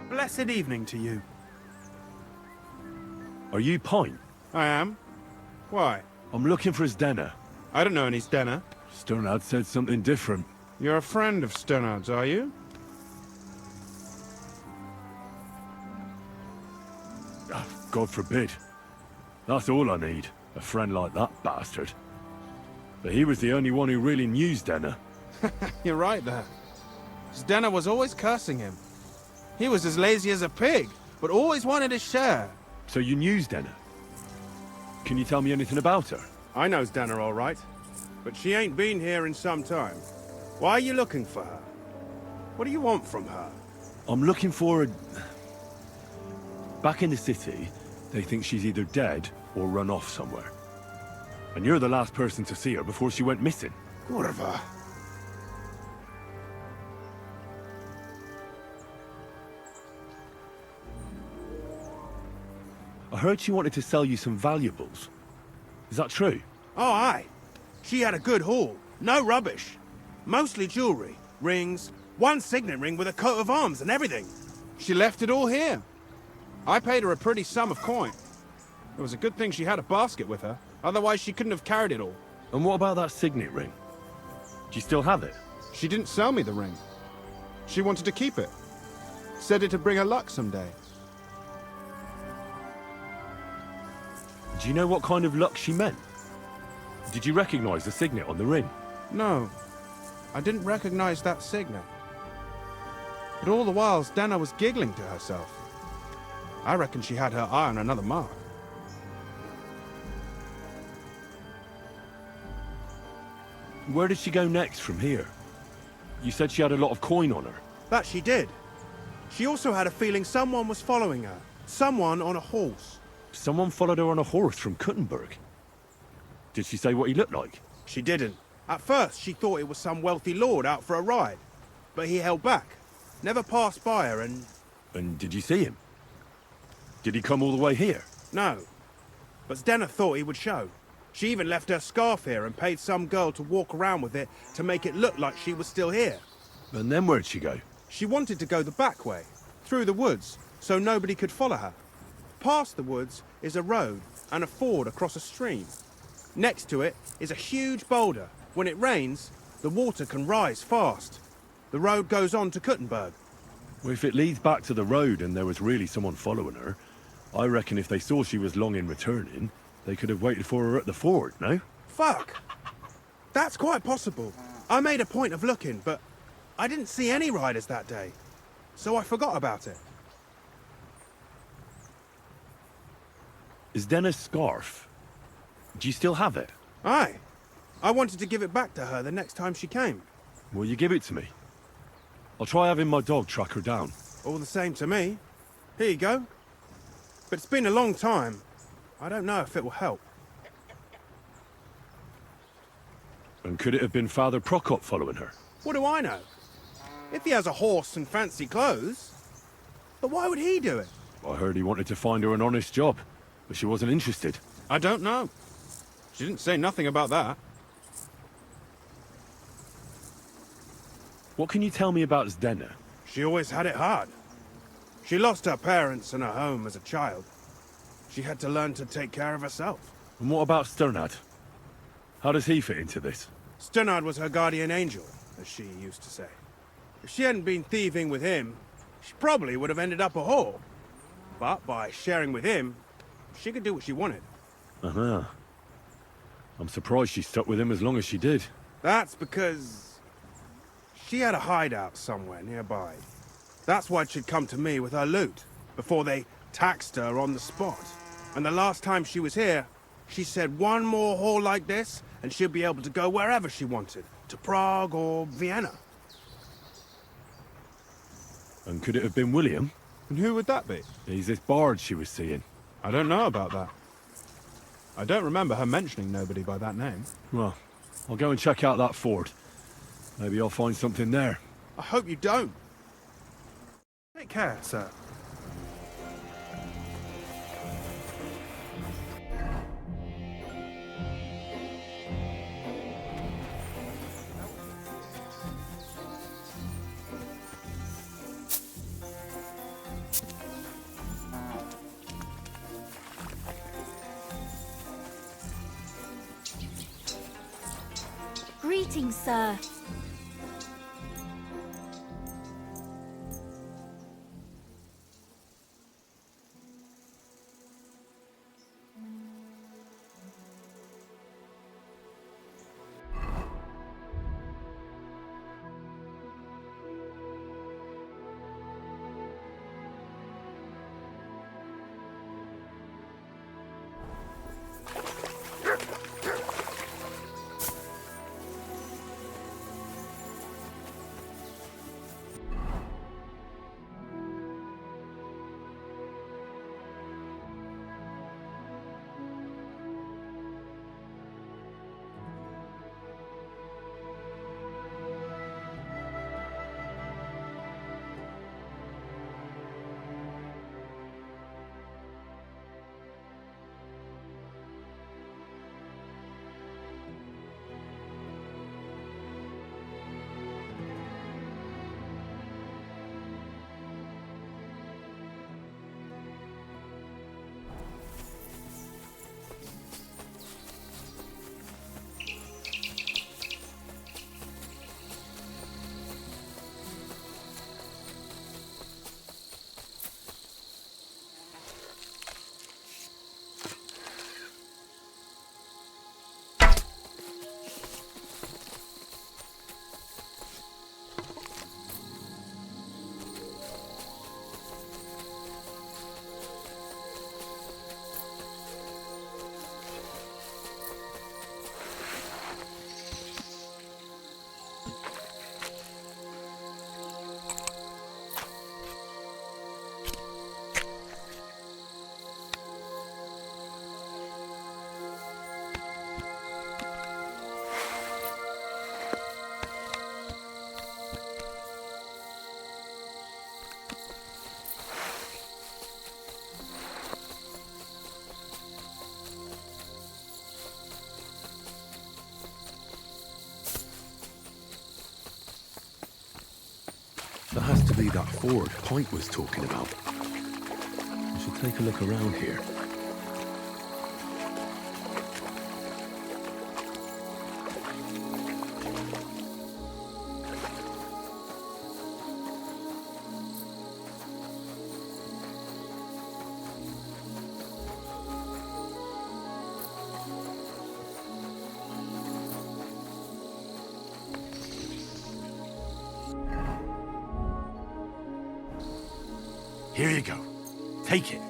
S1: Blessed evening to you.
S3: Are you Pine?
S1: I am. Why?
S3: I'm looking for his Denner.
S1: I don't know any Stenner.
S3: Sternad said something different.
S1: You're a friend of Sternard's, are you?
S3: Ah, God forbid. That's all I need. A friend like that bastard. But he was the only one who really knew Denner.
S1: You're right there. Stenner was always cursing him. He was as lazy as a pig, but always wanted his share.
S3: So you knew Denner? Can you tell me anything about her?
S1: I know Stenner all right, but she ain't been here in some time. Why are you looking for her? What do you want from her?
S3: I'm looking for a... Back in the city, they think she's either dead or run off somewhere. And you're the last person to see her before she went missing.
S1: Kurva.
S3: I heard she wanted to sell you some valuables. Is that true?
S1: Oh, aye. She had a good haul. No rubbish. Mostly jewelry, rings, one signet ring with a coat of arms and everything. She left it all here. I paid her a pretty sum of coin. It was a good thing she had a basket with her, otherwise she couldn't have carried it all.
S3: And what about that signet ring? Do you still have it?
S1: She didn't sell me the ring. She wanted to keep it. Said it'd bring her luck someday.
S3: Do you know what kind of luck she meant? Did you recognize the signet on the ring?
S1: No, I didn't recognize that signet. But all the while, Stenner was giggling to herself. I reckon she had her eye on another mark.
S3: Where did she go next from here? You said she had a lot of coin on her.
S1: That she did. She also had a feeling someone was following her. Someone on a horse.
S3: Someone followed her on a horse from Kuttenberg. Did she say what he looked like?
S1: She didn't. At first, she thought it was some wealthy lord out for a ride. But he held back. Never passed by her and...
S3: And did you see him? Did he come all the way here?
S1: No. But Stenner thought he would show. She even left her scarf here and paid some girl to walk around with it to make it look like she was still here.
S3: And then where'd she go?
S1: She wanted to go the back way, through the woods, so nobody could follow her. Past the woods is a road and a ford across a stream. Next to it is a huge boulder. When it rains, the water can rise fast. The road goes on to Kuttenberg.
S3: Well, if it leads back to the road and there was really someone following her, I reckon if they saw she was long in returning, they could have waited for her at the ford, no?
S1: Fuck! That's quite possible. I made a point of looking, but I didn't see any riders that day, so I forgot about it.
S3: Is Denner's scarf? Do you still have it?
S1: Aye. I wanted to give it back to her the next time she came.
S3: Will you give it to me? I'll try having my dog track her down.
S1: All the same to me. Here you go. But it's been a long time. I don't know if it will help.
S3: And could it have been Father Prokop following her?
S1: What do I know? If he has a horse and fancy clothes. But why would he do it?
S3: I heard he wanted to find her an honest job, but she wasn't interested.
S1: I don't know. She didn't say nothing about that.
S3: What can you tell me about Zdena?
S1: She always had it hard. She lost her parents and her home as a child. She had to learn to take care of herself.
S3: And what about Sternad? How does he fit into this?
S1: Sternard was her guardian angel, as she used to say. If she hadn't been thieving with him, she probably would have ended up a whore. But by sharing with him, she could do what she wanted.
S3: Uh-huh. I'm surprised she stuck with him as long as she did.
S1: That's because she had a hideout somewhere nearby. That's why she'd come to me with her loot, before they taxed her on the spot. And the last time she was here, she said one more haul like this, and she'd be able to go wherever she wanted, to Prague or Vienna.
S3: And could it have been William?
S1: And who would that be?
S3: He's this bard she was seeing.
S1: I don't know about that. I don't remember her mentioning nobody by that name.
S3: Well, I'll go and check out that fort. Maybe I'll find something there.
S1: I hope you don't. Take care, sir.
S8: Greetings, sir.
S3: That has to be that ford Pint was talking about. I should take a look around here.
S1: Here you go. Take it.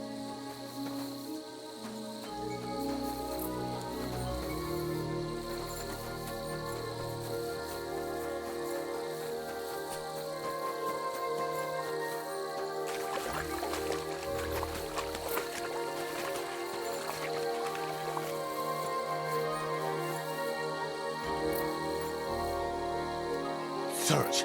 S10: search.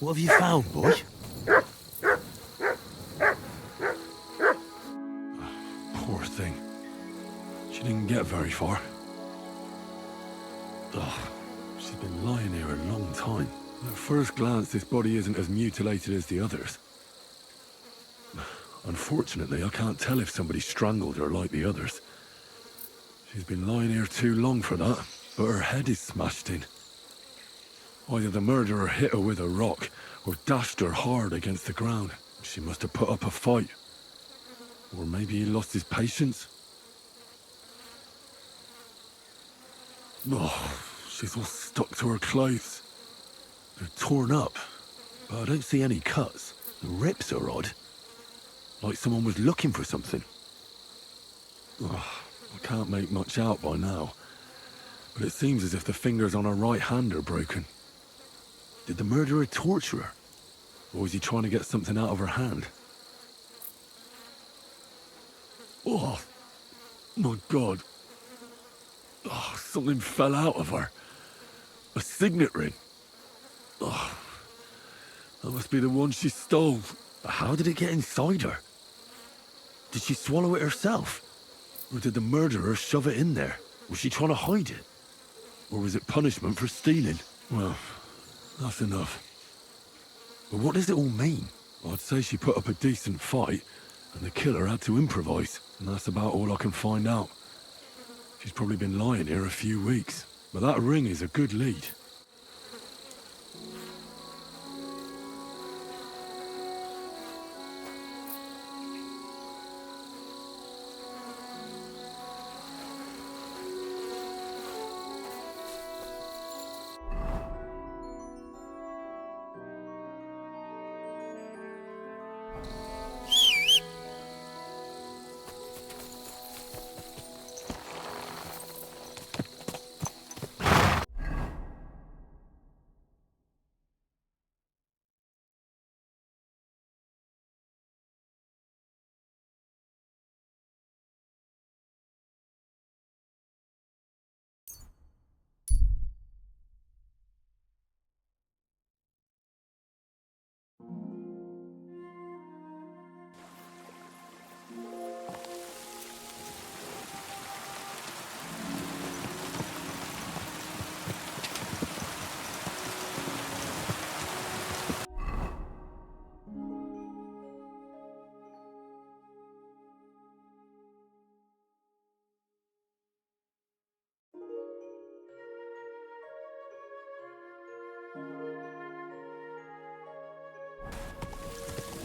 S9: What have you found, boy?
S3: Poor thing. She didn't get very far. Ugh, she's been lying here a long time. At first glance, this body isn't as mutilated as the others. Unfortunately, I can't tell if somebody strangled her like the others. She's been lying here too long for that, but her head is smashed in. Either the murderer hit her with a rock, or dashed her hard against the ground. She must have put up a fight. Or maybe he lost his patience. Oh, she's all stuck to her clothes. They're torn up, but I don't see any cuts. The rips are odd. Like someone was looking for something. Oh, I can't make much out by now, but it seems as if the fingers on her right hand are broken. Did the murderer torture her? Or was he trying to get something out of her hand? Oh, my God. Oh, something fell out of her. A signet ring. Oh, that must be the one she stole. But how did it get inside her? Did she swallow it herself? Or did the murderer shove it in there? Was she trying to hide it? Or was it punishment for stealing? Well, that's enough. But what does it all mean? I'd say she put up a decent fight, and the killer had to improvise, and that's about all I can find out. She's probably been lying here a few weeks, but that ring is a good lead.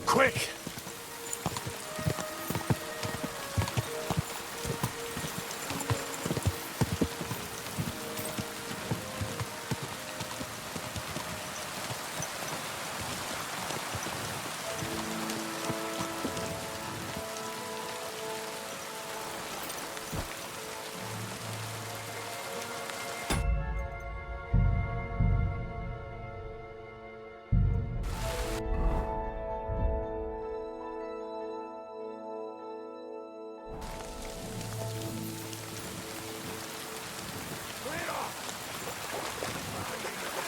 S10: Quick!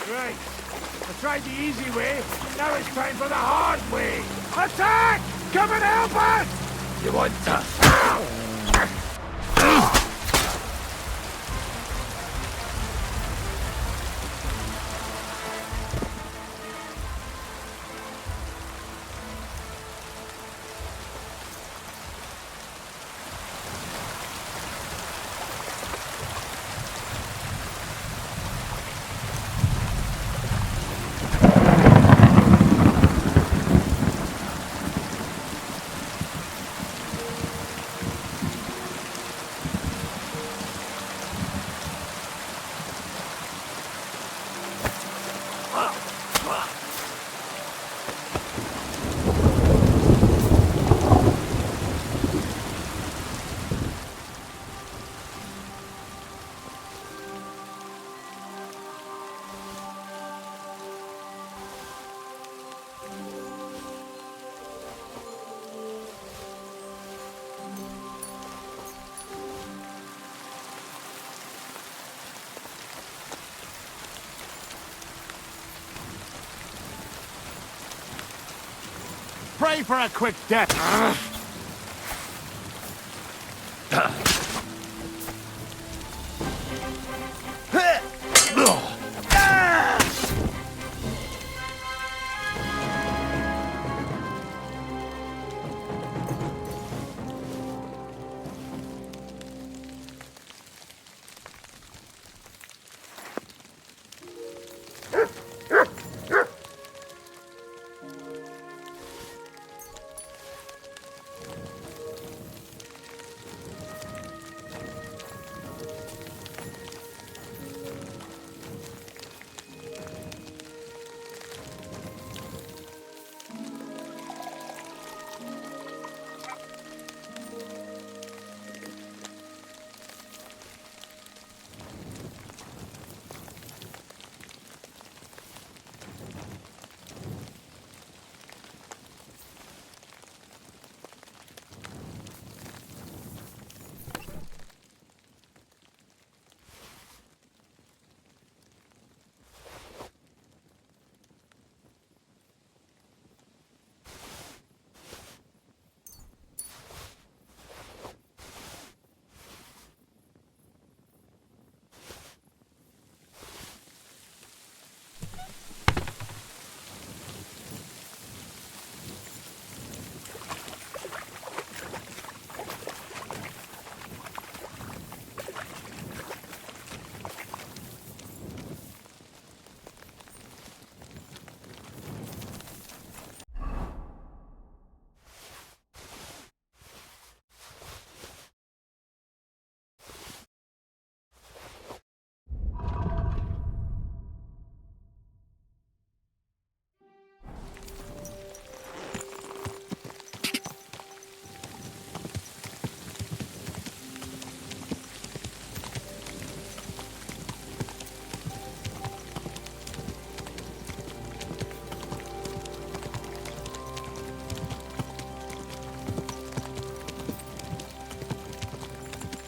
S1: Right. I tried the easy way. Now it's time for the hard way. Attack! Come and help us!
S10: You want to...
S1: pray for a quick death.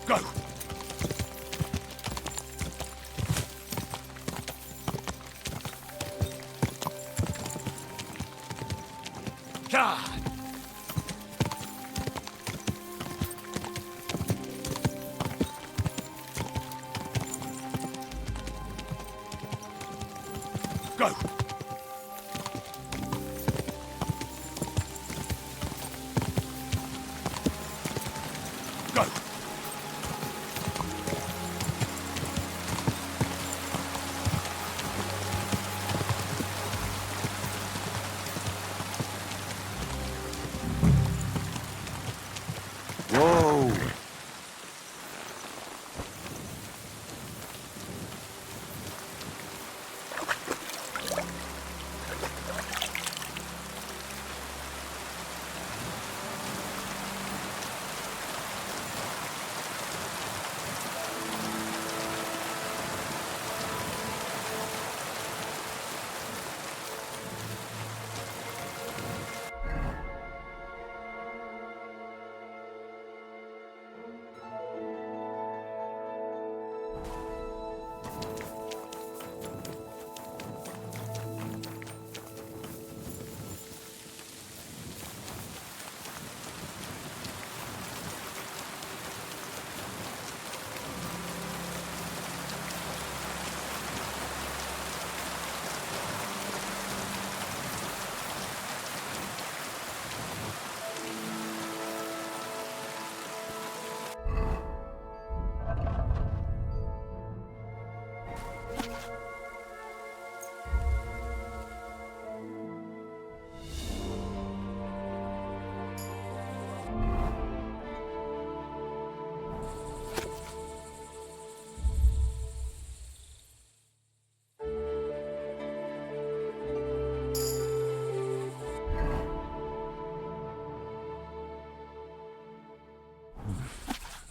S1: Go! God! Go! Go! Whoa!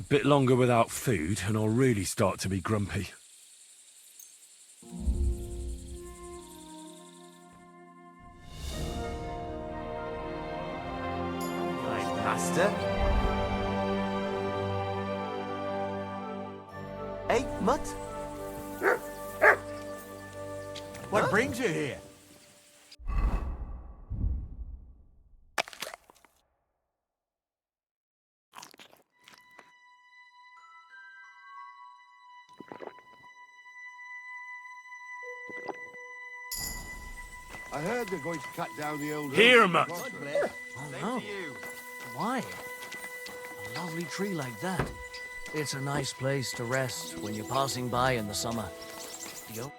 S3: Bit longer without food, and I'll really start to be grumpy.
S1: Kind master. Hey, Mutt? What brings you here?
S14: I heard they're going to cut down the old...
S6: Here,
S14: oak.
S6: Mutt.
S11: Oh, no. Why? A lovely tree like that. It's a nice place to rest when you're passing by in the summer. Yo.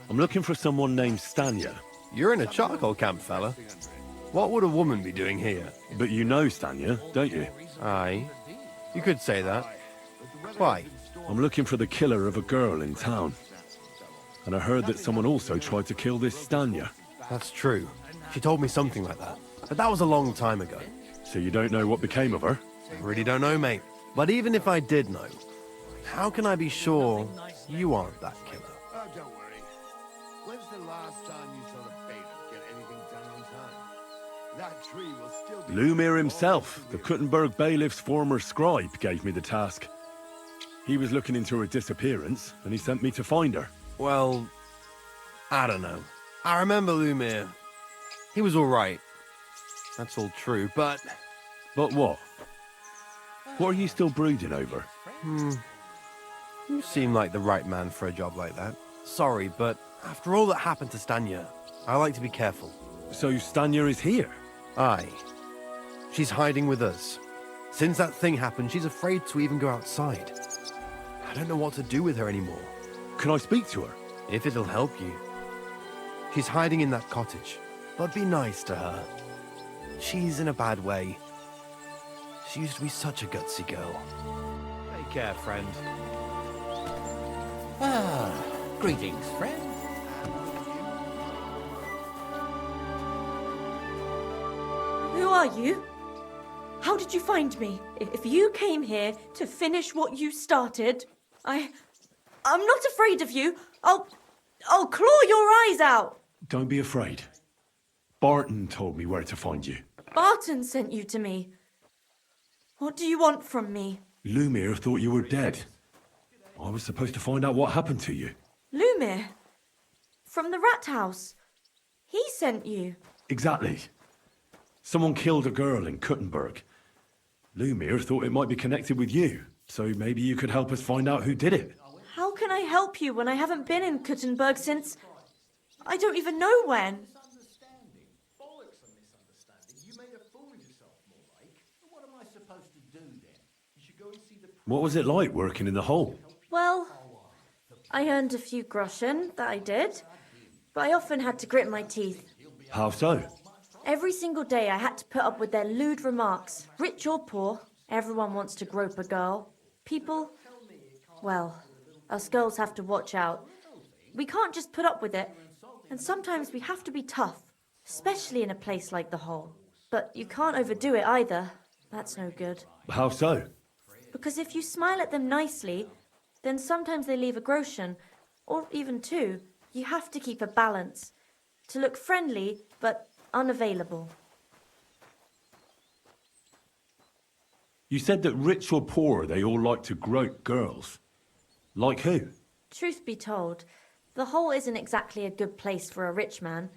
S3: I'm looking for someone named Stanya.
S6: You're in a charcoal camp, fella. What would a woman be doing here?
S3: But you know Stanya, don't you?
S6: Aye. You could say that. Why?
S3: I'm looking for the killer of a girl in town. And I heard that someone also tried to kill this Stanya.
S6: That's true. She told me something like that. But that was a long time ago.
S3: So you don't know what became of her?
S6: I really don't know, mate. But even if I did know, how can I be sure you aren't that killer?
S14: Oh, don't worry. When's the last time you saw the bailiff get anything done on time? That tree will still be...
S3: Lumir himself, the Kuttenberg bailiff's former scribe, gave me the task. He was looking into her disappearance, and he sent me to find her.
S6: Well, I don't know. I remember Lumir. He was all right. That's all true, but...
S3: But what? What are you still brooding over?
S6: You seem like the right man for a job like that. Sorry, but after all that happened to Stanya, I like to be careful.
S3: So Stanya is here?
S6: Aye. She's hiding with us. Since that thing happened, she's afraid to even go outside. I don't know what to do with her anymore.
S3: Can I speak to her?
S6: If it'll help you. She's hiding in that cottage, but be nice to her. She's in a bad way. She used to be such a gutsy girl. Take care, friend.
S11: Greetings, friend.
S4: Who are you? How did you find me? If you came here to finish what you started, I'm not afraid of you. I'll claw your eyes out.
S3: Don't be afraid. Barton told me where to find you.
S4: Barton sent you to me. What do you want from me?
S3: Lumir thought you were dead. I was supposed to find out what happened to you.
S4: Lumir? From the rat house. He sent you.
S3: Exactly. Someone killed a girl in Kuttenberg. Lumir thought it might be connected with you, so maybe you could help us find out who did it.
S4: How can I help you when I haven't been in Kuttenberg since... I don't even know when.
S3: What was it like working in the hole?
S4: Well, I earned a few groschen, that I did. But I often had to grit my teeth.
S3: How so?
S4: Every single day I had to put up with their lewd remarks. Rich or poor, everyone wants to grope a girl. People, well, us girls have to watch out. We can't just put up with it. And sometimes we have to be tough, especially in a place like the hole. But you can't overdo it either. That's no good.
S3: How so?
S4: Because if you smile at them nicely, then sometimes they leave a groschen, or even two. You have to keep a balance. To look friendly, but unavailable.
S3: You said that rich or poor, they all like to grope girls. Like who?
S4: Truth be told, the hole isn't exactly a good place for a rich man,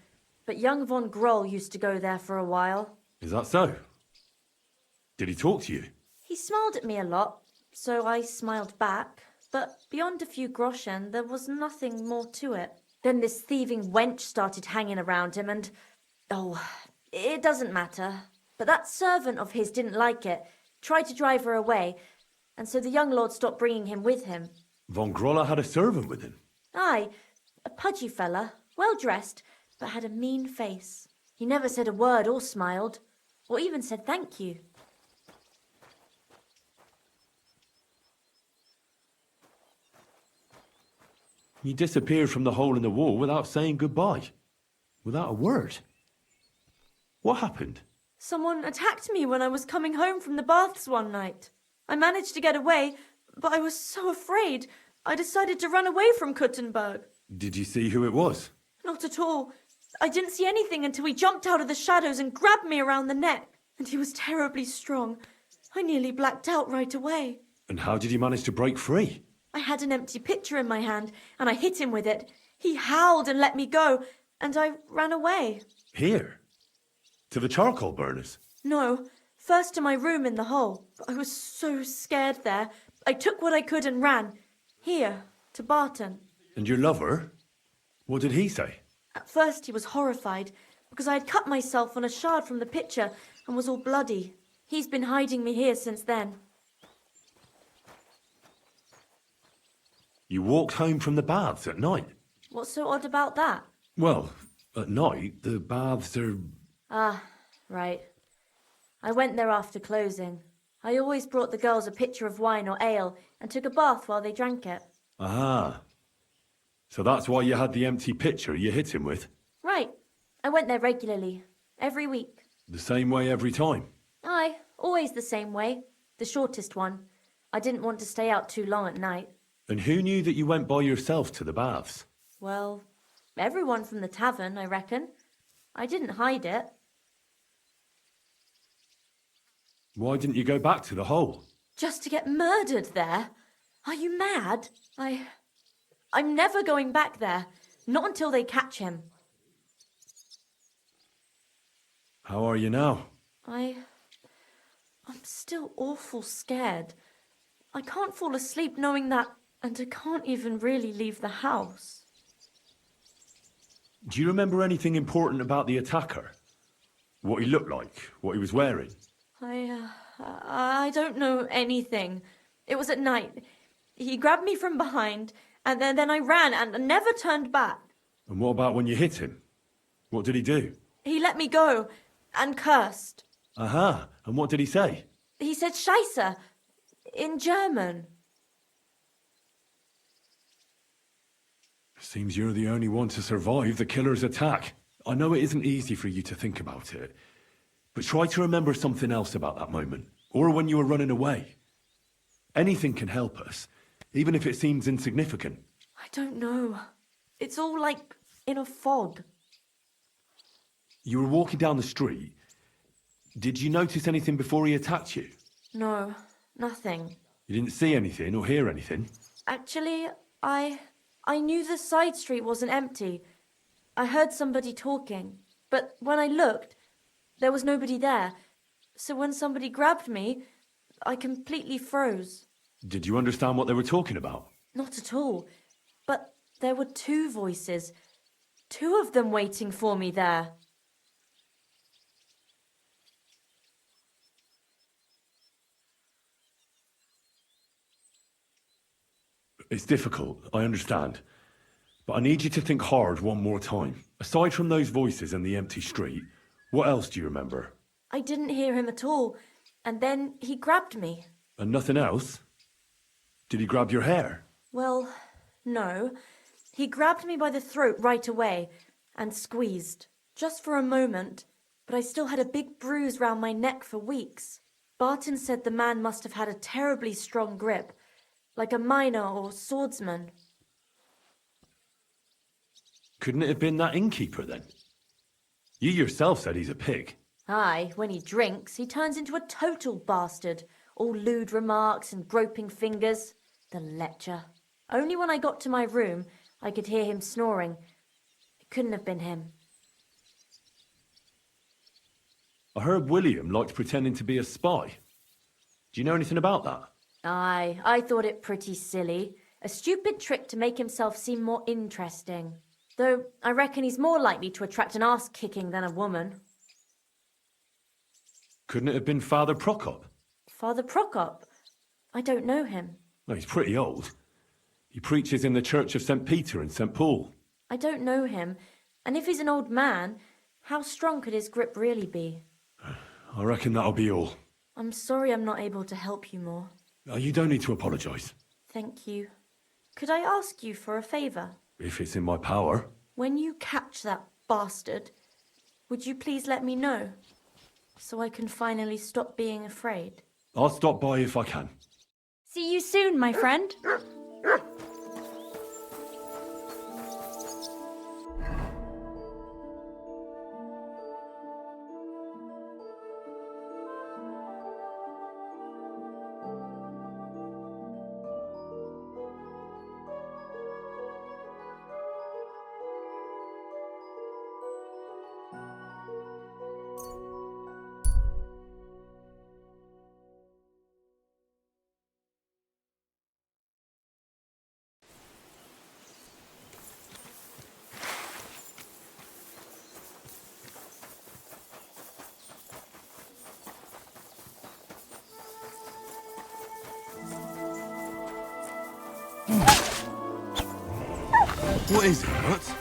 S4: but young von Groll used to go there for a while.
S3: Is that so? Did he talk to you?
S4: He smiled at me a lot, so I smiled back, but beyond a few groschen, there was nothing more to it. Then this thieving wench started hanging around him and... Oh, it doesn't matter. But that servant of his didn't like it, tried to drive her away, and so the young lord stopped bringing him with him.
S3: Von Grolla had a servant with him?
S4: Aye, a pudgy fella, well-dressed, but had a mean face. He never said a word or smiled, or even said thank you.
S3: You disappeared from the hole in the wall without saying goodbye. Without a word. What happened?
S4: Someone attacked me when I was coming home from the baths one night. I managed to get away, but I was so afraid, I decided to run away from Kuttenberg.
S3: Did you see who it was?
S4: Not at all. I didn't see anything until he jumped out of the shadows and grabbed me around the neck. And he was terribly strong. I nearly blacked out right away.
S3: And how did you manage to break free?
S4: I had an empty pitcher in my hand, and I hit him with it. He howled and let me go, and I ran away.
S3: Here? To the charcoal burners?
S4: No, first to my room in the hole. I was so scared there. I took what I could and ran. Here, to Barton.
S3: And your lover? What did he say?
S4: At first he was horrified, because I had cut myself on a shard from the pitcher and was all bloody. He's been hiding me here since then.
S3: You walked home from the baths at night?
S4: What's so odd about that?
S3: Well, at night, the baths are...
S4: Ah, right. I went there after closing. I always brought the girls a pitcher of wine or ale and took a bath while they drank it.
S3: Ah. So that's why you had the empty pitcher you hit him with?
S4: Right. I went there regularly. Every week.
S3: The same way every time?
S4: Aye, always the same way. The shortest one. I didn't want to stay out too long at night.
S3: And who knew that you went by yourself to the baths?
S4: Well, everyone from the tavern, I reckon. I didn't hide it.
S3: Why didn't you go back to the hole?
S4: Just to get murdered there? Are you mad? I'm never going back there. Not until they catch him.
S3: How are you now?
S4: I'm still awful scared. I can't fall asleep knowing that, and I can't even really leave the house.
S3: Do you remember anything important about the attacker? What he looked like? What he was wearing?
S4: I don't know anything. It was at night. He grabbed me from behind, and then I ran and never turned back.
S3: And what about when you hit him? What did he do?
S4: He let me go and cursed.
S3: Aha, and what did he say?
S4: He said Scheisse in German.
S3: Seems you're the only one to survive the killer's attack. I know it isn't easy for you to think about it, but try to remember something else about that moment, or when you were running away. Anything can help us, even if it seems insignificant.
S4: I don't know. It's all like in a fog.
S3: You were walking down the street. Did you notice anything before he attacked you?
S4: No, nothing.
S3: You didn't see anything or hear anything?
S4: Actually, I knew the side street wasn't empty. I heard somebody talking, but when I looked, there was nobody there. So when somebody grabbed me, I completely froze.
S3: Did you understand what they were talking about?
S4: Not at all. But there were two voices. Two of them waiting for me there.
S3: It's difficult, I understand. But I need you to think hard one more time. Aside from those voices and the empty street, what else do you remember?
S4: I didn't hear him at all. And then he grabbed me.
S3: And nothing else? Did he grab your hair?
S4: Well, no. He grabbed me by the throat right away and squeezed. Just for a moment. But I still had a big bruise round my neck for weeks. Barton said the man must have had a terribly strong grip. Like a miner or swordsman.
S3: Couldn't it have been that innkeeper then? You yourself said he's a pig.
S4: Aye, when he drinks, he turns into a total bastard. All lewd remarks and groping fingers. The lecher. Only when I got to my room, I could hear him snoring. It couldn't have been him.
S3: I heard William liked pretending to be a spy. Do you know anything about that?
S4: Aye, I thought it pretty silly. A stupid trick to make himself seem more interesting. Though I reckon he's more likely to attract an arse-kicking than a woman.
S3: Couldn't it have been Father Prokop?
S4: Father Prokop? I don't know him.
S3: No, he's pretty old. He preaches in the Church of St. Peter and St. Paul.
S4: I don't know him. And if he's an old man, how strong could his grip really be?
S3: I reckon that'll be all.
S4: I'm sorry I'm not able to help you more.
S3: You don't need to apologise.
S4: Thank you. Could I ask you for a favour?
S3: If it's in my power.
S4: When you catch that bastard, would you please let me know? So I can finally stop being afraid.
S3: I'll stop by if I can.
S4: See you soon, my friend.
S1: What is it, Nuts?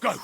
S1: Go!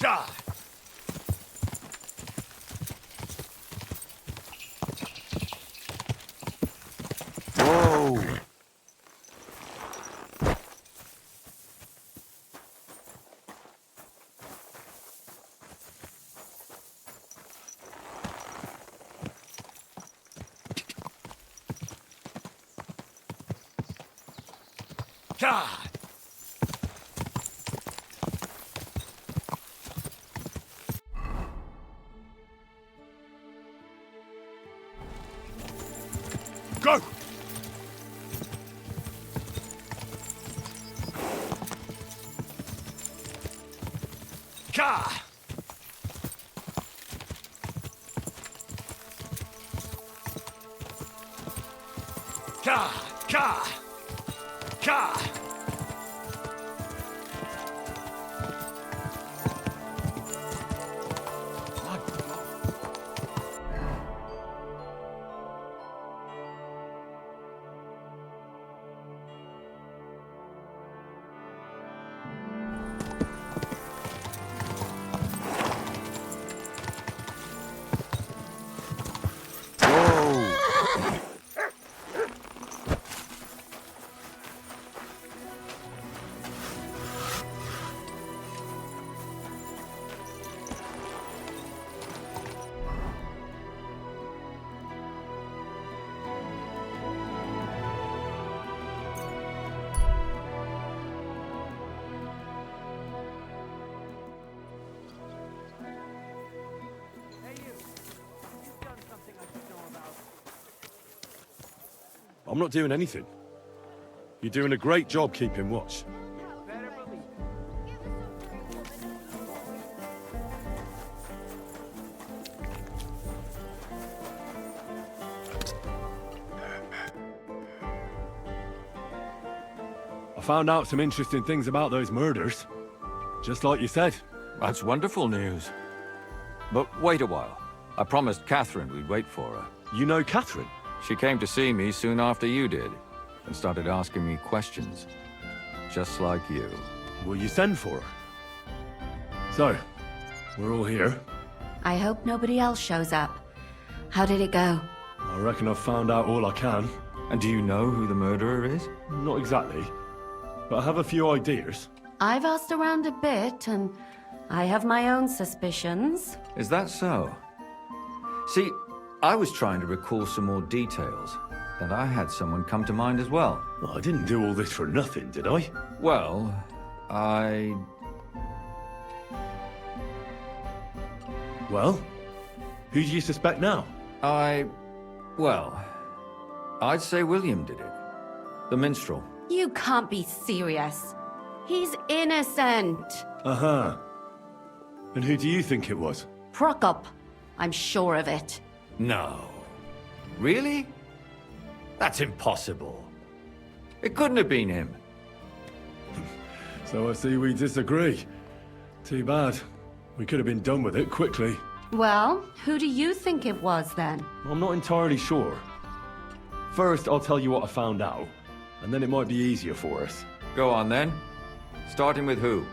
S1: God! Whoa! God! Go! God! God! God! God!
S3: I'm not doing anything. You're doing a great job keeping watch. found out some interesting things about those murders. Just like you said.
S7: That's wonderful news. But wait a while. I promised Catherine we'd wait for her.
S3: You know Catherine?
S7: She came to see me soon after you did, and started asking me questions. Just like you.
S3: Will you send for her? So, we're all here.
S15: I hope nobody else shows up. How did it go?
S3: I reckon I've found out all I can.
S7: And do you know who the murderer is?
S3: Not exactly, but I have a few ideas.
S15: I've asked around a bit, and I have my own suspicions.
S7: Is that so? See, I was trying to recall some more details, and I had someone come to mind as well.
S3: Well, I didn't do all this for nothing, did I?
S7: Well,
S3: Well? Who do you suspect now?
S7: Well, I'd say William did it. The minstrel.
S15: You can't be serious. He's innocent.
S3: Uh-huh. And who do you think it was?
S15: Prokop. I'm sure of it.
S7: No. Really? That's impossible. It couldn't have been him.
S3: So I see we disagree. Too bad. We could have been done with it quickly.
S15: Well, who do you think it was then?
S3: I'm not entirely sure. First, I'll tell you what I found out, and then it might be easier for us.
S7: Go on then. Starting with who?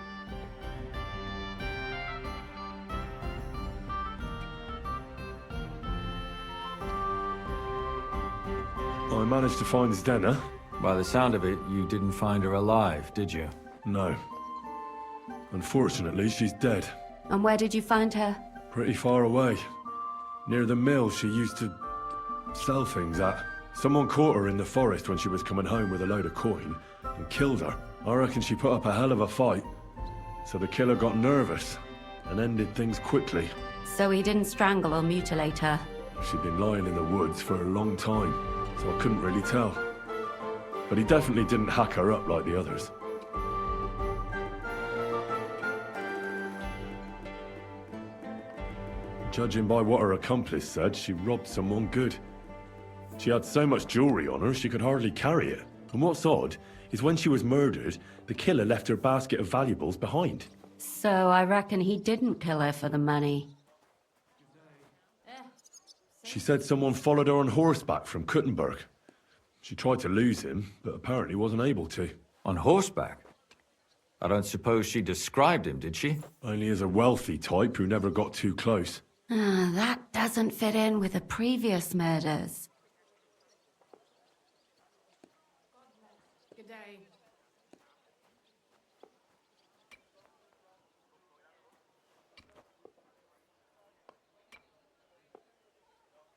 S3: I managed to find Zdena.
S7: By the sound of it, you didn't find her alive, did you?
S3: No. Unfortunately, she's dead.
S15: And where did you find her?
S3: Pretty far away. Near the mill she used to sell things at. Someone caught her in the forest when she was coming home with a load of coin and killed her. I reckon she put up a hell of a fight. So the killer got nervous and ended things quickly.
S15: So he didn't strangle or mutilate her?
S3: She'd been lying in the woods for a long time, so I couldn't really tell. But he definitely didn't hack her up like the others. Judging by what her accomplice said, she robbed someone good. She had so much jewelry on her, she could hardly carry it. And what's odd is when she was murdered, the killer left her basket of valuables behind.
S15: So I reckon he didn't kill her for the money.
S3: She said someone followed her on horseback from Kuttenberg. She tried to lose him, but apparently wasn't able to.
S7: On horseback? I don't suppose she described him, did she?
S3: Only as a wealthy type who never got too close.
S15: That doesn't fit in with the previous murders.
S8: Good day.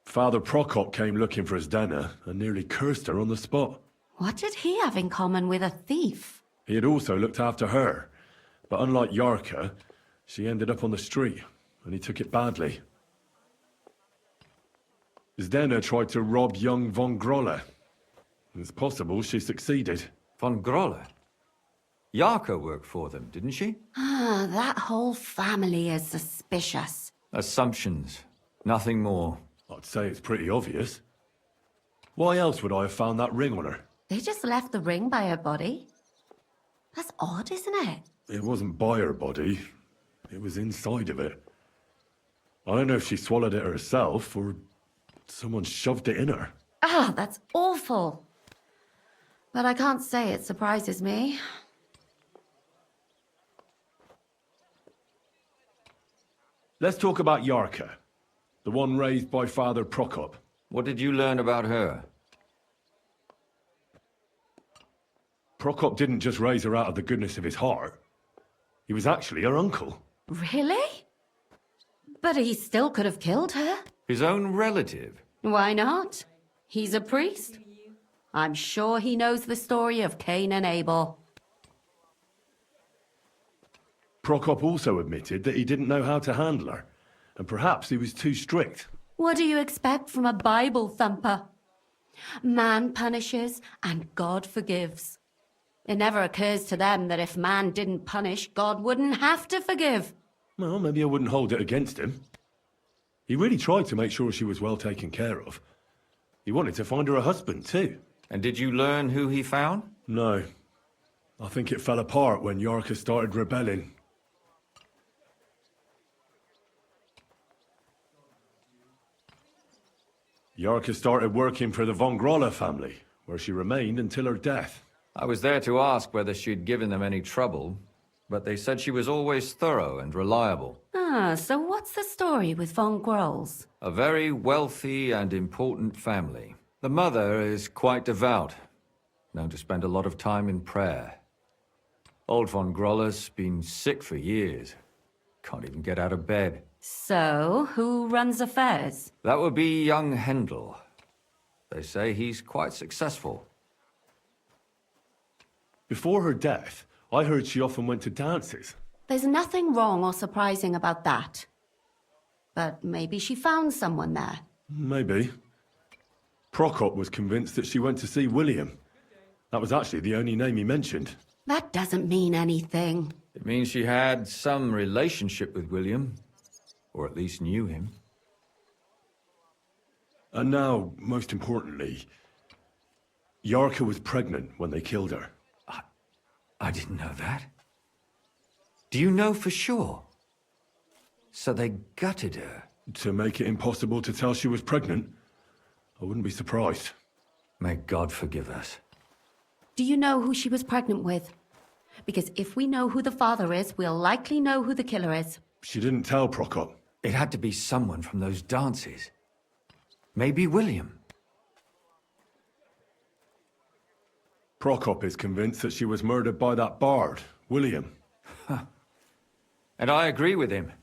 S3: Father Prokop came looking for Zdena and nearly cursed her on the spot.
S15: What did he have in common with a thief?
S3: He had also looked after her, but unlike Yarka, she ended up on the street, and he took it badly. Zdena tried to rob young von Grolle. It's possible she succeeded.
S7: Von Grolle? Yarka worked for them, didn't she?
S15: That whole family is suspicious.
S7: Assumptions. Nothing more.
S3: I'd say it's pretty obvious. Why else would I have found that ring on her?
S15: They just left the ring by her body? That's odd, isn't it?
S3: It wasn't by her body. It was inside of it. I don't know if she swallowed it herself or someone shoved it in her.
S15: That's awful. But I can't say it surprises me.
S3: Let's talk about Yarka, the one raised by Father Prokop.
S7: What did you learn about her?
S3: Prokop didn't just raise her out of the goodness of his heart. He was actually her uncle.
S15: Really? But he still could have killed her.
S7: His own relative?
S15: Why not? He's a priest. I'm sure he knows the story of Cain and Abel.
S3: Prokop also admitted that he didn't know how to handle her, and perhaps he was too strict.
S15: What do you expect from a Bible thumper? Man punishes and God forgives. It never occurs to them that if man didn't punish, God wouldn't have to forgive.
S3: Well, maybe I wouldn't hold it against him. He really tried to make sure she was well taken care of. He wanted to find her a husband, too.
S7: And did you learn who he found?
S3: No. I think it fell apart when Yarka started rebelling. Yarka started working for the von Grolla family, where she remained until her death.
S7: I was there to ask whether she'd given them any trouble, but they said she was always thorough and reliable.
S15: Ah, so what's the story with von Grolls?
S7: A very wealthy and important family. The mother is quite devout, known to spend a lot of time in prayer. Old von Grolla's been sick for years. Can't even get out of bed.
S15: So, who runs affairs?
S7: That would be young Hendel. They say he's quite successful.
S3: Before her death, I heard she often went to dances.
S15: There's nothing wrong or surprising about that. But maybe she found someone there.
S3: Maybe. Prokop was convinced that she went to see William. That was actually the only name he mentioned.
S15: That doesn't mean anything.
S7: It means she had some relationship with William. Or at least knew him.
S3: And now, most importantly, Yarka was pregnant when they killed her.
S7: I didn't know that. Do you know for sure? So they gutted her?
S3: To make it impossible to tell she was pregnant? I wouldn't be surprised.
S7: May God forgive us.
S15: Do you know who she was pregnant with? Because if we know who the father is, we'll likely know who the killer is.
S3: She didn't tell Prokop.
S7: It had to be someone from those dances. Maybe William.
S3: Prokop is convinced that she was murdered by that bard, William.
S7: And I agree with him.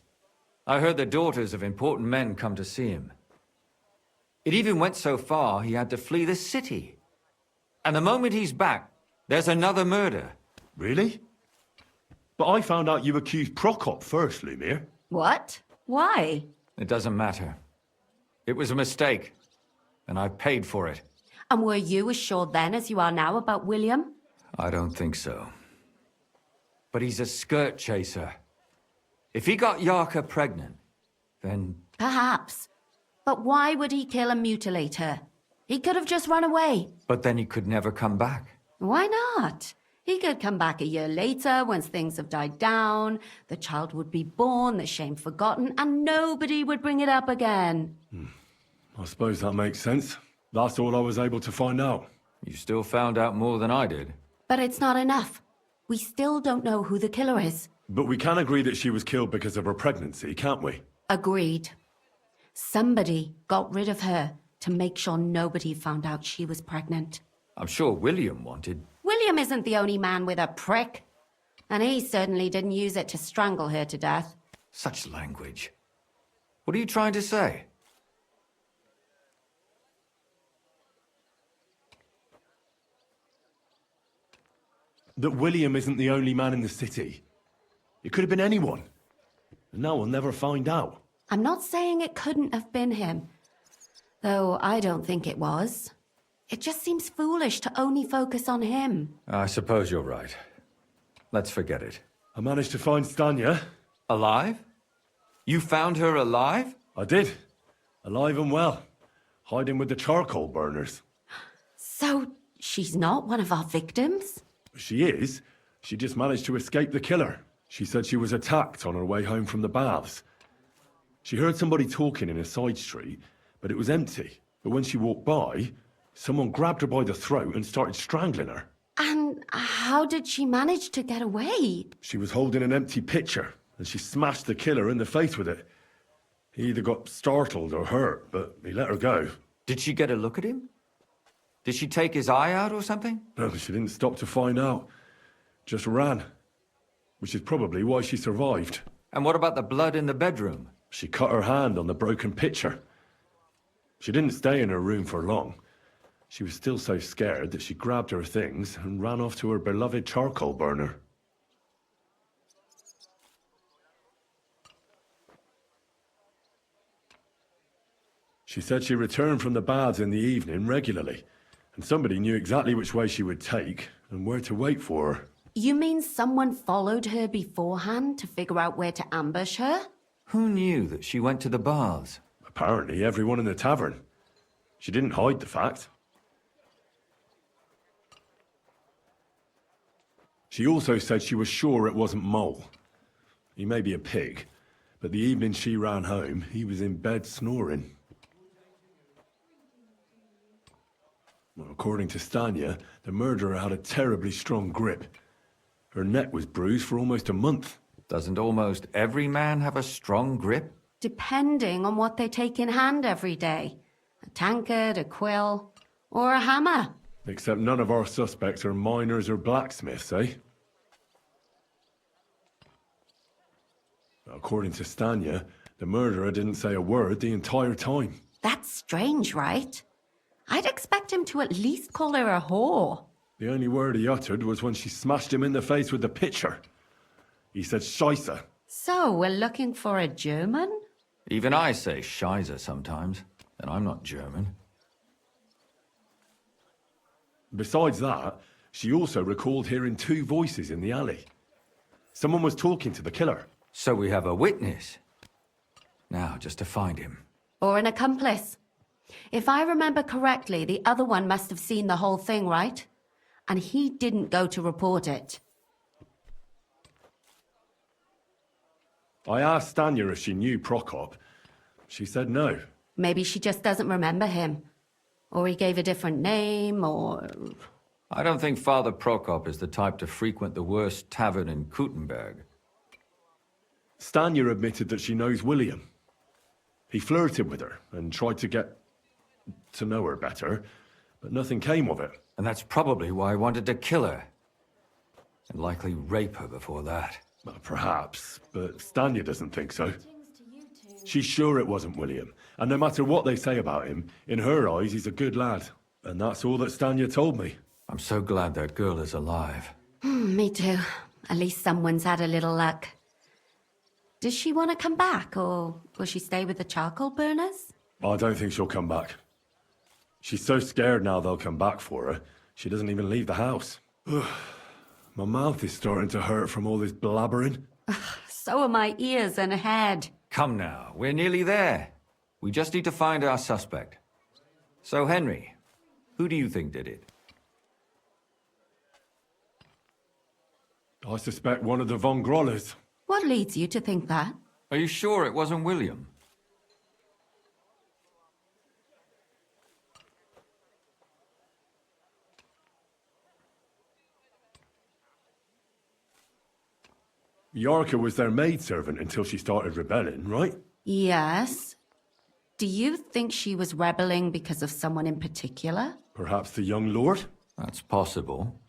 S7: I heard the daughters of important men come to see him. It even went so far he had to flee the city. And the moment he's back, there's another murder.
S3: Really? But I found out you accused Prokop first, Lumir.
S15: What? Why?
S7: It doesn't matter. It was a mistake. And I paid for it.
S15: And were you as sure then as you are now about William?
S7: I don't think so. But he's a skirt chaser. If he got Yarka pregnant, then...
S15: Perhaps. But why would he kill and mutilate her? He could have just run away.
S7: But then he could never come back.
S15: Why not? He could come back a year later, once things have died down, the child would be born, the shame forgotten, and nobody would bring it up again.
S3: I suppose that makes sense. That's all I was able to find out.
S7: You still found out more than I did.
S15: But it's not enough. We still don't know who the killer is.
S3: But we can agree that she was killed because of her pregnancy, can't we?
S15: Agreed. Somebody got rid of her to make sure nobody found out she was pregnant.
S7: I'm sure William wanted...
S15: William isn't the only man with a prick. And he certainly didn't use it to strangle her to death.
S7: Such language. What are you trying to say?
S3: That William isn't the only man in the city. It could have been anyone. And now we'll never find out.
S15: I'm not saying it couldn't have been him. Though I don't think it was. It just seems foolish to only focus on him.
S7: I suppose you're right. Let's forget it.
S3: I managed to find Stanya.
S7: Alive? You found her alive?
S3: I did. Alive and well. Hiding with the charcoal burners.
S15: So, she's not one of our victims?
S3: She is. She just managed to escape the killer. She said she was attacked on her way home from the baths. She heard somebody talking in a side street, but it was empty. But when she walked by, someone grabbed her by the throat and started strangling her.
S15: And how did she manage to get away?
S3: She was holding an empty pitcher, and she smashed the killer in the face with it. He either got startled or hurt, but he let her go.
S7: Did she get a look at him? Did she take his eye out or something?
S3: No, she didn't stop to find out. Just ran. Which is probably why she survived.
S7: And what about the blood in the bedroom?
S3: She cut her hand on the broken pitcher. She didn't stay in her room for long. She was still so scared that she grabbed her things and ran off to her beloved charcoal burner. She said she returned from the baths in the evening regularly, and somebody knew exactly which way she would take and where to wait for her.
S15: You mean someone followed her beforehand to figure out where to ambush her?
S7: Who knew that she went to the baths?
S3: Apparently everyone in the tavern. She didn't hide the fact. She also said she was sure it wasn't Mole. He may be a pig, but the evening she ran home, he was in bed snoring. Well, according to Stanya, the murderer had a terribly strong grip. Her neck was bruised for almost a month.
S7: Doesn't almost every man have a strong grip?
S15: Depending on what they take in hand every day. A tankard, a quill, or a hammer.
S3: Except none of our suspects are miners or blacksmiths, eh? According to Stanya, the murderer didn't say a word the entire time.
S15: That's strange, right? I'd expect him to at least call her a whore.
S3: The only word he uttered was when she smashed him in the face with the pitcher. He said Scheisse.
S15: So, we're looking for a German?
S7: Even I say Scheiße sometimes, and I'm not German.
S3: Besides that, she also recalled hearing two voices in the alley. Someone was talking to the killer.
S7: So we have a witness. Now, just to find him.
S15: Or an accomplice. If I remember correctly, the other one must have seen the whole thing, right? And he didn't go to report it.
S3: I asked Stanya if she knew Prokop. She said no.
S15: Maybe she just doesn't remember him. Or he gave a different name, or...
S7: I don't think Father Prokop is the type to frequent the worst tavern in Kuttenberg.
S3: Stanya admitted that she knows William. He flirted with her and tried to get to know her better, but nothing came of it.
S7: And that's probably why I wanted to kill her. And likely rape her before that.
S3: Well, perhaps, but Stanya doesn't think so. She's sure it wasn't William, and no matter what they say about him, in her eyes he's a good lad. And that's all that Stanya told me.
S7: I'm so glad that girl is alive.
S15: Me too. At least someone's had a little luck. Does she want to come back, or will she stay with the charcoal burners?
S3: I don't think she'll come back. She's so scared now they'll come back for her, she doesn't even leave the house. My mouth is starting to hurt from all this blabbering.
S15: So are my ears and head.
S7: Come now, we're nearly there. We just need to find our suspect. So, Henry, who do you think did it?
S3: I suspect one of the Von Grollers.
S15: What leads you to think that?
S7: Are you sure it wasn't William?
S3: Yarka was their maidservant until she started rebelling, right?
S15: Yes. Do you think she was rebelling because of someone in particular?
S3: Perhaps the young lord?
S7: That's possible.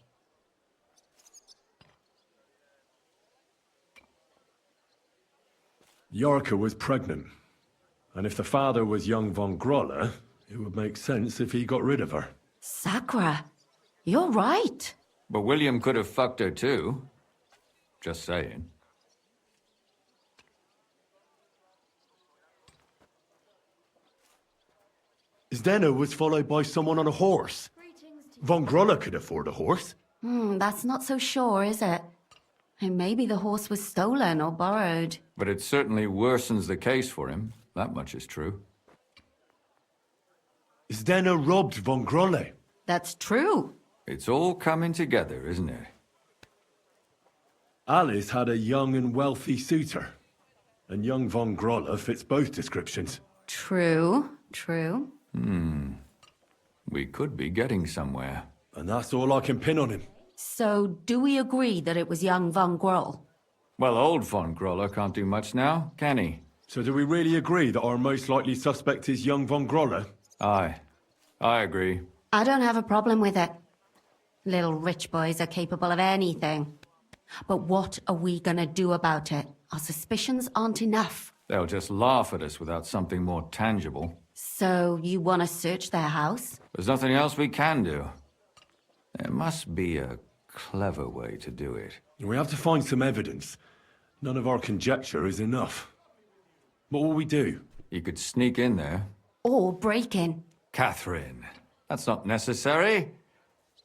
S3: Yarka was pregnant. And if the father was young Von Groller, it would make sense if he got rid of her.
S15: Sakura, you're right.
S7: But William could have fucked her too. Just saying.
S3: Zdeno was followed by someone on a horse. Von Groller could afford a horse.
S15: That's not so sure, is it? And maybe the horse was stolen or borrowed.
S7: But it certainly worsens the case for him. That much is true.
S3: Zdeno robbed Von Groller.
S15: That's true.
S7: It's all coming together, isn't it?
S3: Alice had a young and wealthy suitor. And young Von Groller fits both descriptions.
S15: True, true.
S7: We could be getting somewhere.
S3: And that's all I can pin on him.
S15: So, do we agree that it was young Von Groll?
S7: Well, old Von Groller can't do much now, can he?
S3: So do we really agree that our most likely suspect is young Von Groller?
S7: Aye. I agree.
S15: I don't have a problem with it. Little rich boys are capable of anything. But what are we gonna do about it? Our suspicions aren't enough.
S7: They'll just laugh at us without something more tangible.
S15: So, you want to search their house?
S7: There's nothing else we can do. There must be a clever way to do it.
S3: We have to find some evidence. None of our conjecture is enough. What will we do?
S7: You could sneak in there.
S15: Or break in.
S7: Catherine, that's not necessary.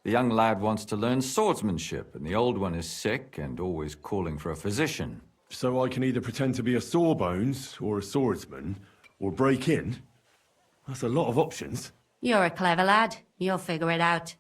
S7: The young lad wants to learn swordsmanship, and the old one is sick and always calling for a physician.
S3: So I can either pretend to be a sawbones, or a swordsman, or break in? That's a lot of options.
S15: You're a clever lad. You'll figure it out.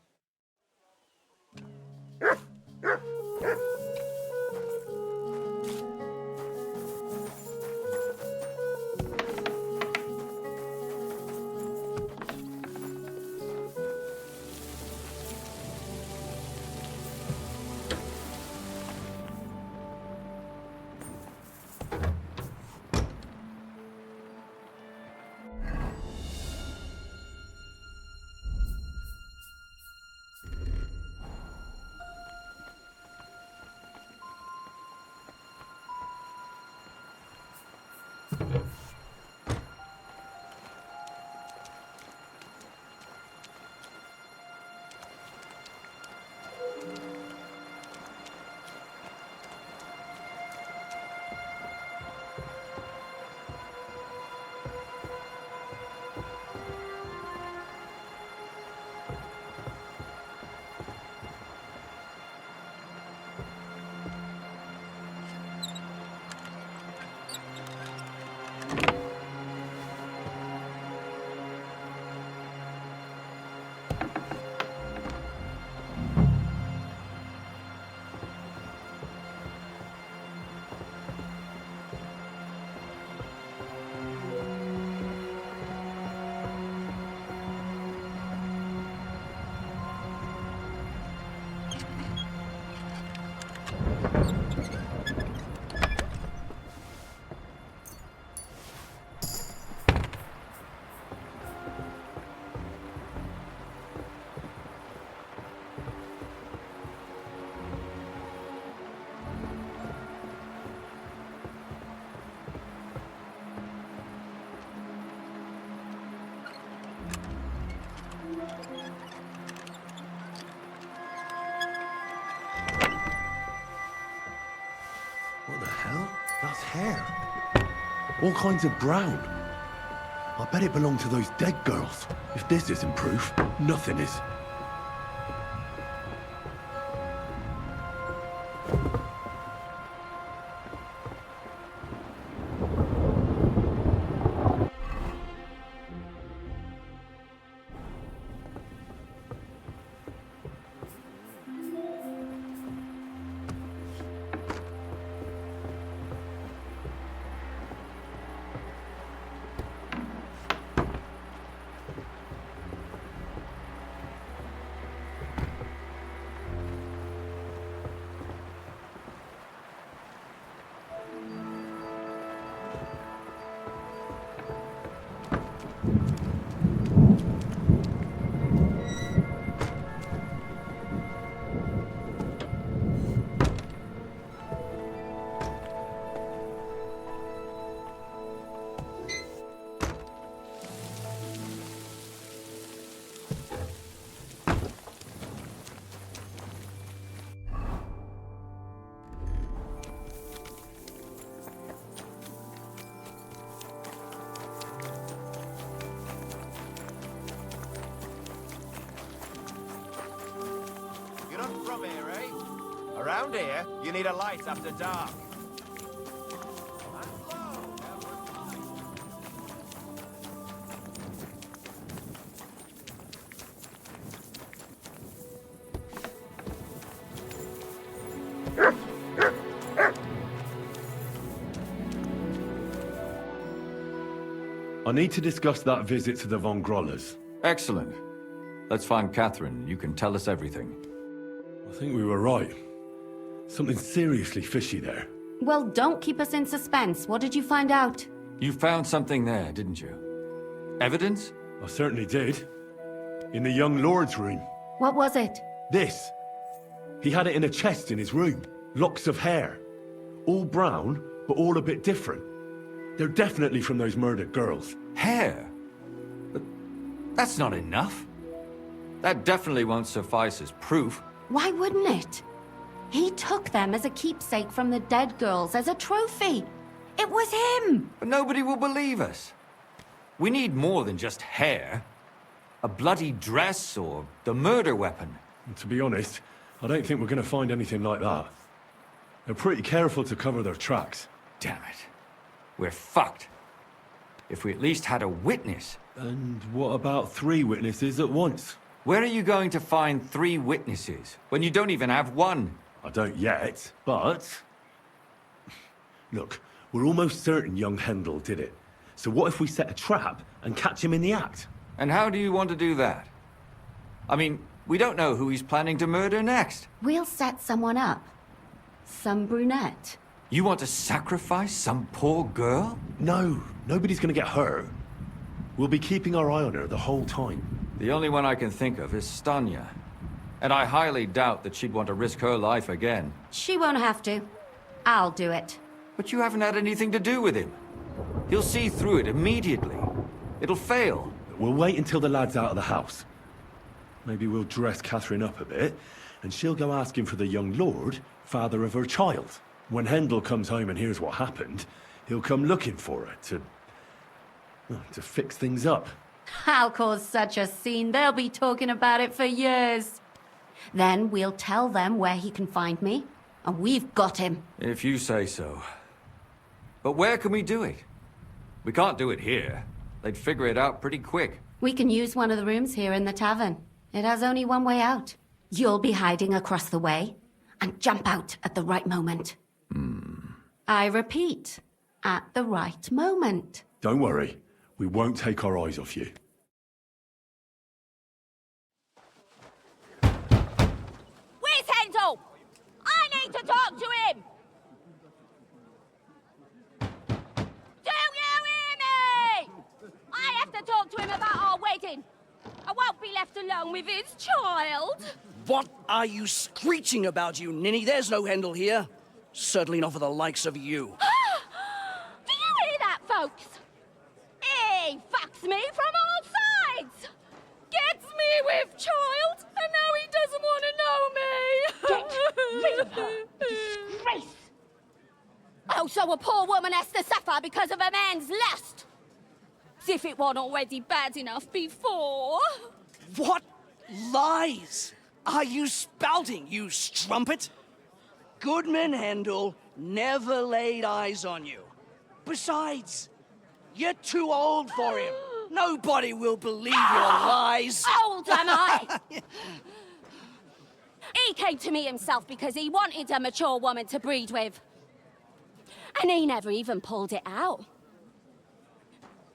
S3: What the hell? That's hair. All kinds of brown. I bet it belonged to those dead girls. If this isn't proof, nothing is.
S9: From here, eh? Around here, you need a light after dark.
S3: I need to discuss that visit to the Von Grollas.
S7: Excellent. Let's find Catherine. You can tell us everything.
S3: I think we were right. Something seriously fishy there.
S15: Well, don't keep us in suspense. What did you find out?
S7: You found something there, didn't you? Evidence?
S3: I certainly did. In the young lord's room.
S15: What was it?
S3: This. He had it in a chest in his room. Locks of hair. All brown, but all a bit different. They're definitely from those murdered girls.
S7: Hair? But that's not enough. That definitely won't suffice as proof.
S15: Why wouldn't it? He took them as a keepsake from the dead girls, as a trophy. It was him!
S7: But nobody will believe us. We need more than just hair. A bloody dress or the murder weapon.
S3: And to be honest, I don't think we're going to find anything like that. They're pretty careful to cover their tracks.
S7: Damn it. We're fucked. If we at least had a witness.
S3: And what about 3 witnesses at once?
S7: Where are you going to find 3 witnesses when you don't even have one?
S3: I don't yet, but... Look, we're almost certain young Hendel did it. So what if we set a trap and catch him in the act?
S7: And how do you want to do that? I mean, we don't know who he's planning to murder next.
S15: We'll set someone up. Some brunette.
S7: You want to sacrifice some poor girl?
S3: No, nobody's gonna get hurt. We'll be keeping our eye on her the whole time.
S7: The only one I can think of is Stanya. And I highly doubt that she'd want to risk her life again.
S15: She won't have to. I'll do it.
S7: But you haven't had anything to do with him. He'll see through it immediately. It'll fail.
S3: We'll wait until the lad's out of the house. Maybe we'll dress Catherine up a bit, and she'll go asking for the young lord, father of her child. When Hendel comes home and hears what happened, he'll come looking for her to fix things up.
S15: I'll cause such a scene, they'll be talking about it for years. Then we'll tell them where he can find me, and we've got him.
S7: If you say so. But where can we do it? We can't do it here. They'd figure it out pretty quick.
S15: We can use one of the rooms here in the tavern. It has only one way out. You'll be hiding across the way, and jump out at the right moment. I repeat, at the right moment.
S3: Don't worry, we won't take our eyes off you.
S16: Where's Hendel? I need to talk to him! Do you hear me? I have to talk to him about our wedding. I won't be left alone with his child.
S17: What are you screeching about, you ninny? There's no Hendel here. Certainly not for the likes of you.
S16: Do you hear that, folks? He fucks me from all sides. Gets me with child, and now he doesn't want to know me. Get rid of her. Disgrace. Oh, so a poor woman has to suffer because of a man's lust. As if it wasn't already bad enough before.
S17: What lies are you spouting, you strumpet? Goodman Hendel never laid eyes on you. Besides, you're too old for him. Nobody will believe your lies.
S16: Old am I? He came to me himself because he wanted a mature woman to breed with. And he never even pulled it out.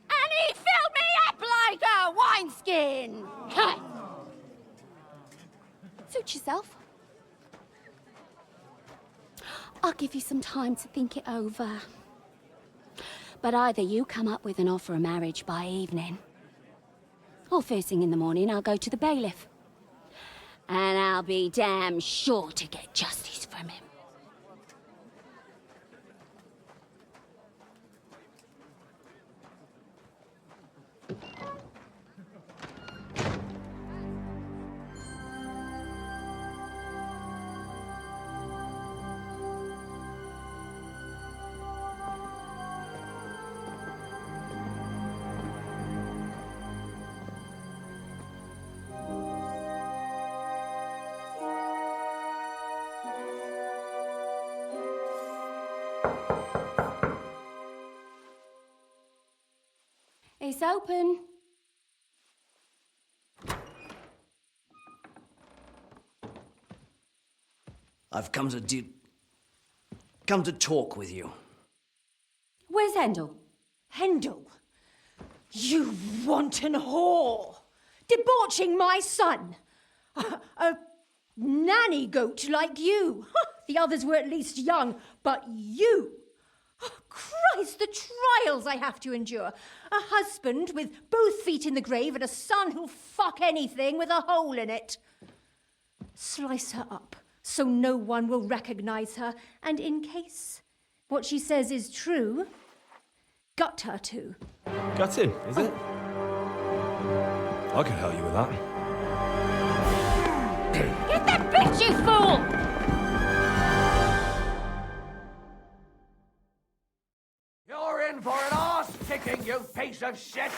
S16: And he filled me up like a wineskin. Suit yourself. I'll give you some time to think it over. But either you come up with an offer of marriage by evening, or first thing in the morning I'll go to the bailiff. And I'll be damn sure to get justice from him. It's open.
S17: I've come to talk with you.
S16: Where's Hendel?
S4: Hendel? You wanton whore! Debauching my son! A nanny goat like you! The others were at least young, but you! Oh, Christ, the trials I have to endure! A husband with both feet in the grave and a son who'll fuck anything with a hole in it. Slice her up so no one will recognize her, and in case what she says is true, gut her too.
S6: Gutting, is it? I can help you with that.
S16: Get that bitch, you fool!
S9: You're in for an arse kicking, you piece of shit!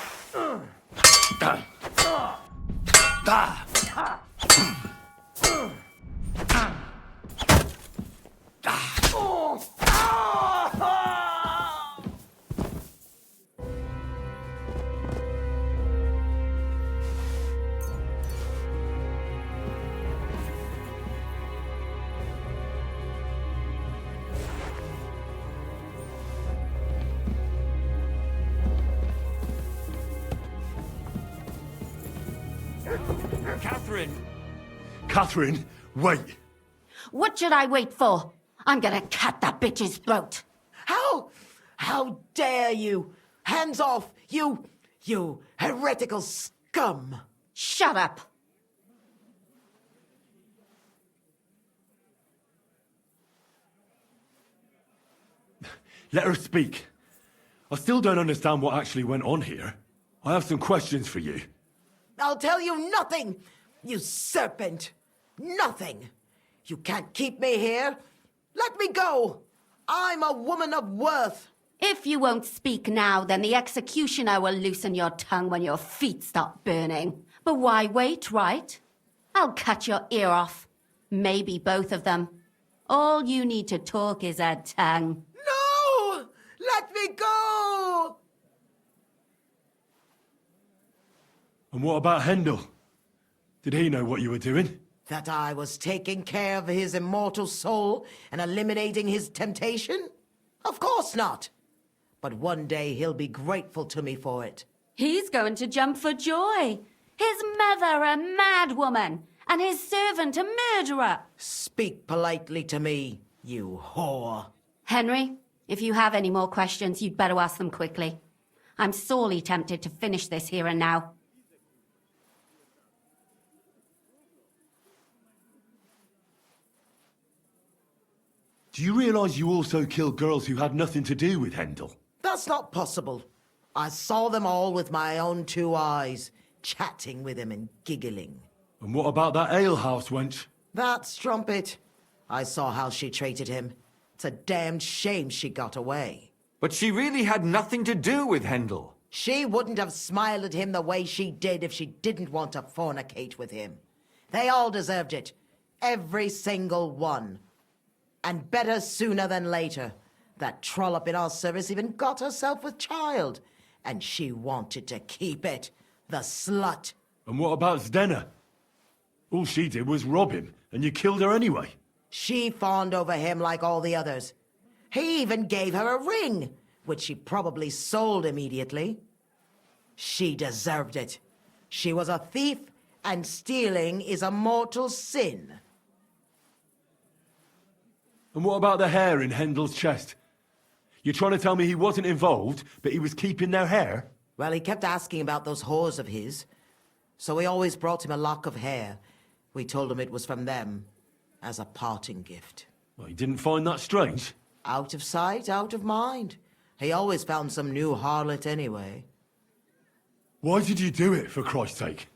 S7: Catherine!
S3: Catherine, wait!
S15: What should I wait for? I'm gonna cut that bitch's throat.
S18: How dare you? Hands off, you heretical scum!
S15: Shut up!
S3: Let her speak. I still don't understand what actually went on here. I have some questions for you.
S18: I'll tell you nothing, you serpent. Nothing. You can't keep me here. Let me go. I'm a woman of worth.
S15: If you won't speak now, then the executioner will loosen your tongue when your feet stop burning. But why wait, right? I'll cut your ear off. Maybe both of them. All you need to talk is a tongue.
S18: No! Let me go!
S3: And what about Hendel? Did he know what you were doing?
S18: That I was taking care of his immortal soul and eliminating his temptation? Of course not. But one day he'll be grateful to me for it.
S15: He's going to jump for joy. His mother a mad woman, and his servant a murderer.
S18: Speak politely to me, you whore.
S15: Henry, if you have any more questions, you'd better ask them quickly. I'm sorely tempted to finish this here and now.
S3: Do you realise you also killed girls who had nothing to do with Hendel?
S18: That's not possible. I saw them all with my own 2 eyes, chatting with him and giggling.
S3: And what about that alehouse wench?
S18: That strumpet. I saw how she treated him. It's a damned shame she got away.
S7: But she really had nothing to do with Hendel.
S18: She wouldn't have smiled at him the way she did if she didn't want to fornicate with him. They all deserved it. Every single one. And better sooner than later. That trollop in our service even got herself with child. And she wanted to keep it. The slut.
S3: And what about Zdenna? All she did was rob him, and you killed her anyway.
S18: She fawned over him like all the others. He even gave her a ring, which she probably sold immediately. She deserved it. She was a thief, and stealing is a mortal sin.
S3: And what about the hair in Hendel's chest? You're trying to tell me he wasn't involved, but he was keeping their hair?
S18: Well, he kept asking about those whores of his, so we always brought him a lock of hair. We told him it was from them, as a parting gift.
S3: Well, he didn't find that strange?
S18: Out of sight, out of mind. He always found some new harlot anyway.
S3: Why did you do it, for Christ's sake?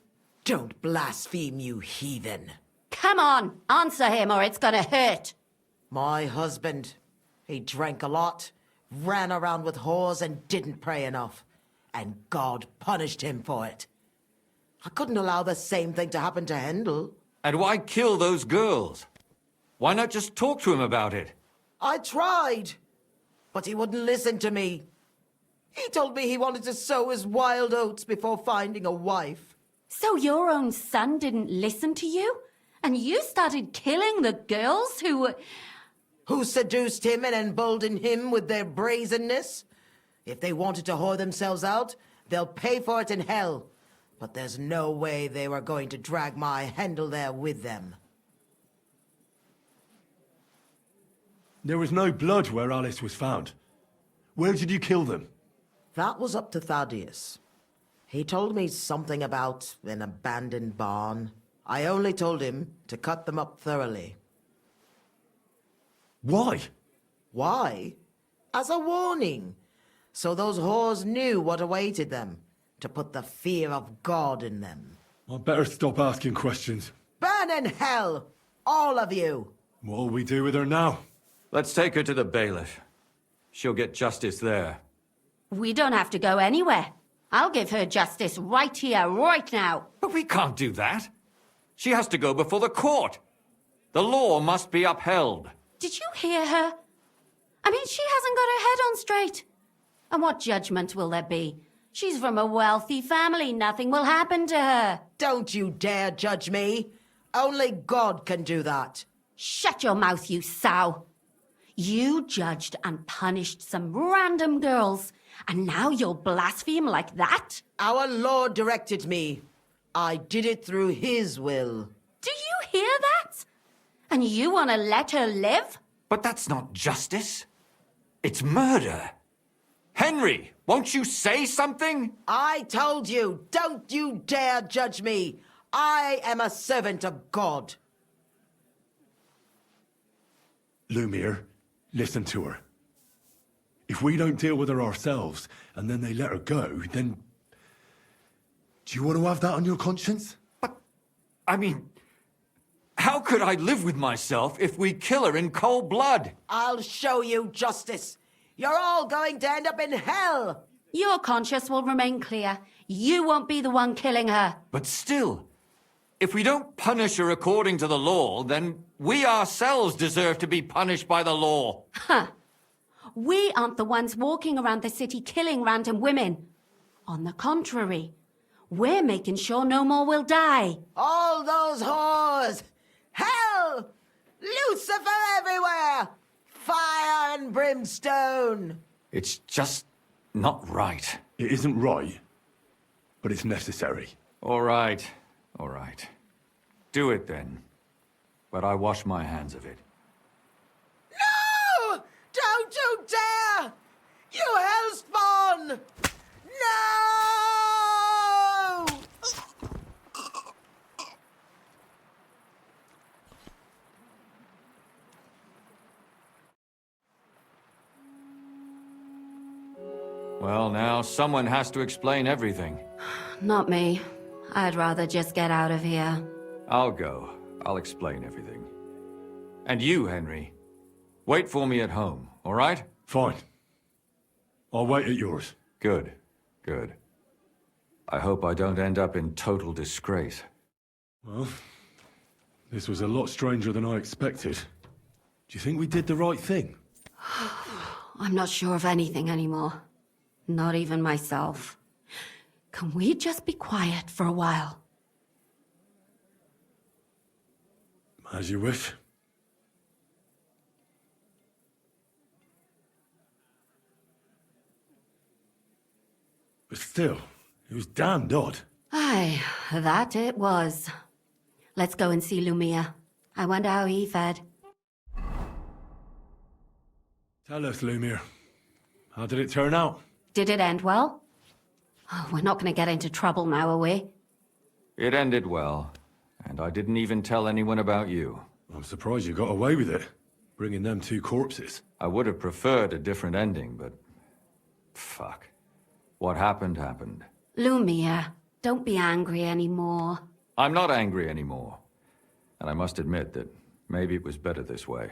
S18: Don't blaspheme, you heathen.
S15: Come on, answer him or it's gonna hurt.
S18: My husband. He drank a lot, ran around with whores and didn't pray enough. And God punished him for it. I couldn't allow the same thing to happen to Hendel.
S7: And why kill those girls? Why not just talk to him about it?
S18: I tried, but he wouldn't listen to me. He told me he wanted to sow his wild oats before finding a wife.
S15: So your own son didn't listen to you? And you started killing the girls
S18: who seduced him and emboldened him with their brazenness? If they wanted to whore themselves out, they'll pay for it in hell. But there's no way they were going to drag my Hendel there with them.
S3: There was no blood where Alice was found. Where did you kill them?
S18: That was up to Thaddeus. He told me something about an abandoned barn. I only told him to cut them up thoroughly.
S3: Why?
S18: Why? As a warning. So those whores knew what awaited them. To put the fear of God in them.
S3: I'd better stop asking questions.
S18: Burn in hell! All of you!
S3: What'll we do with her now?
S7: Let's take her to the bailiff. She'll get justice there.
S15: We don't have to go anywhere. I'll give her justice right here, right now.
S7: But we can't do that. She has to go before the court. The law must be upheld.
S15: Did you hear her? I mean, she hasn't got her head on straight. And what judgment will there be? She's from a wealthy family. Nothing will happen to her.
S18: Don't you dare judge me. Only God can do that.
S15: Shut your mouth, you sow. You judged and punished some random girls, and now you'll blaspheme like that?
S18: Our Lord directed me. I did it through His will.
S15: Do you hear that? And you want to let her live?
S7: But that's not justice. It's murder. Henry, won't you say something?
S18: I told you, don't you dare judge me. I am a servant of God.
S3: Lumiere, listen to her. If we don't deal with her ourselves, and then they let her go, then... Do you want to have that on your conscience?
S7: I mean, how could I live with myself if we kill her in cold blood?
S18: I'll show you justice. You're all going to end up in hell.
S15: Your conscience will remain clear. You won't be the one killing her.
S7: But still, if we don't punish her according to the law, then we ourselves deserve to be punished by the law.
S15: Huh. We aren't the ones walking around the city killing random women. On the contrary, we're making sure no more will die.
S18: All those whores! Hell! Lucifer everywhere! Fire and brimstone!
S7: It's just not right.
S3: It isn't right, but it's necessary.
S7: All right, all right. Do it then. But I wash my hands of it.
S18: No! Don't you dare! You hellspawn! No!
S7: Well, now someone has to explain everything.
S15: Not me. I'd rather just get out of here.
S7: I'll go. I'll explain everything. And you, Henry, wait for me at home, all right?
S3: Fine. I'll wait at yours.
S7: Good, good. I hope I don't end up in total disgrace.
S3: Well, this was a lot stranger than I expected. Do you think we did the right thing?
S15: I'm not sure of anything anymore. Not even myself. Can we just be quiet for a while?
S3: As you wish. But still, it was damned odd.
S15: Aye, that it was. Let's go and see Lumia. I wonder how he fared.
S3: Tell us, Lumir. How did it turn out?
S15: Did it end well? Oh, we're not going to get into trouble now, are we?
S7: It ended well, and I didn't even tell anyone about you.
S3: I'm surprised you got away with it, bringing them two corpses.
S7: I would have preferred a different ending, but... fuck. What happened, happened.
S15: Lumia, don't be angry anymore.
S7: I'm not angry anymore. And I must admit that maybe it was better this way.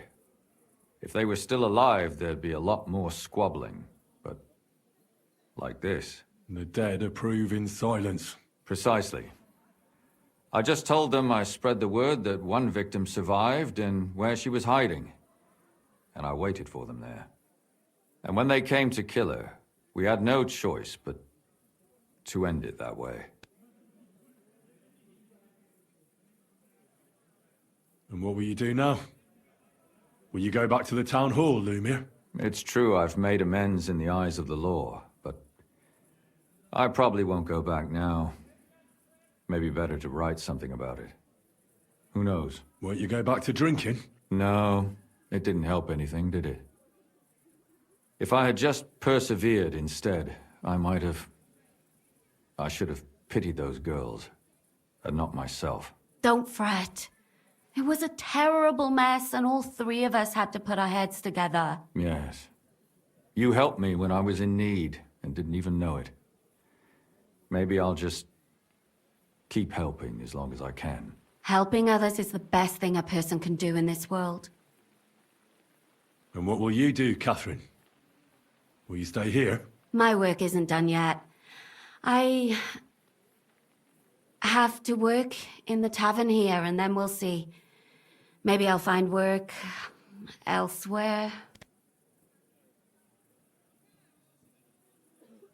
S7: If they were still alive, there'd be a lot more squabbling. But... like this.
S3: The dead approve in silence.
S7: Precisely. I just told them I spread the word that one victim survived and where she was hiding. And I waited for them there. And when they came to kill her, we had no choice but to end it that way.
S3: And what will you do now? Will you go back to the town hall, Lumir?
S7: It's true I've made amends in the eyes of the law, but I probably won't go back now. Maybe better to write something about it. Who knows?
S3: Won't you go back to drinking?
S7: No, it didn't help anything, did it? If I had just persevered instead, I should have pitied those girls, and not myself.
S15: Don't fret. It was a terrible mess, and all three of us had to put our heads together.
S7: Yes. You helped me when I was in need, and didn't even know it. Maybe I'll just keep helping as long as I can.
S15: Helping others is the best thing a person can do in this world.
S3: And what will you do, Catherine? Will you stay here?
S15: My work isn't done yet. I have to work in the tavern here, and then we'll see. Maybe I'll find work elsewhere.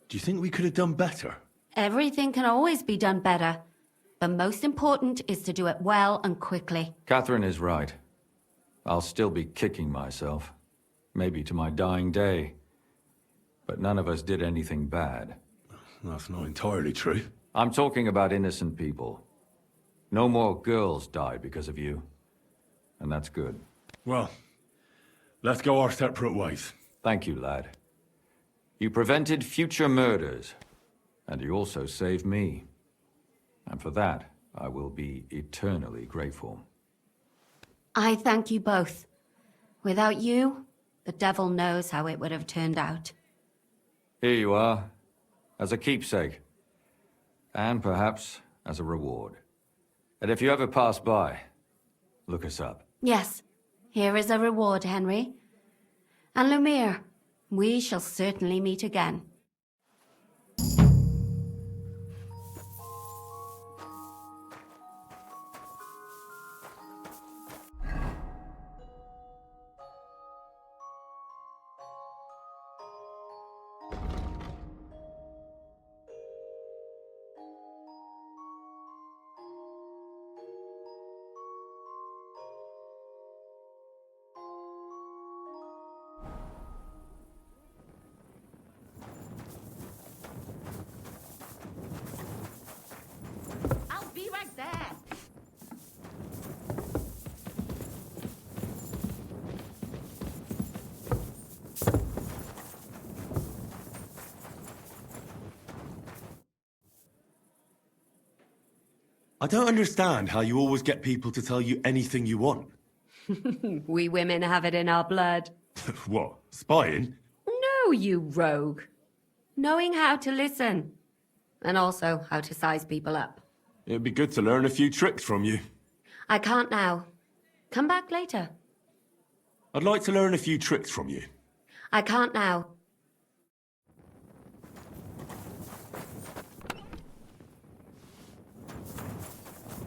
S3: Do you think we could have done better?
S15: Everything can always be done better. The most important is to do it well and quickly.
S7: Catherine is right. I'll still be kicking myself. Maybe to my dying day. But none of us did anything bad.
S3: That's not entirely true.
S7: I'm talking about innocent people. No more girls died because of you. And that's good.
S3: Well, let's go our separate ways.
S7: Thank you, lad. You prevented future murders. And you also saved me. And for that, I will be eternally grateful.
S15: I thank you both. Without you, The devil knows how it would have turned out.
S7: Here you are, as a keepsake. And perhaps as a reward. And if you ever pass by, look us up.
S15: Yes, here is a reward, Henry. And Lumiere, we shall certainly meet again. I'll be right there.
S3: I don't understand how you always get people to tell you anything you want.
S15: We women have it in our blood.
S3: What, spying?
S15: No, you rogue. Knowing how to listen. And also how to size people up.
S3: It'd be good to learn a few tricks from you.
S15: I can't now. Come back later.
S3: I'd like to learn a few tricks from you.
S15: I can't now.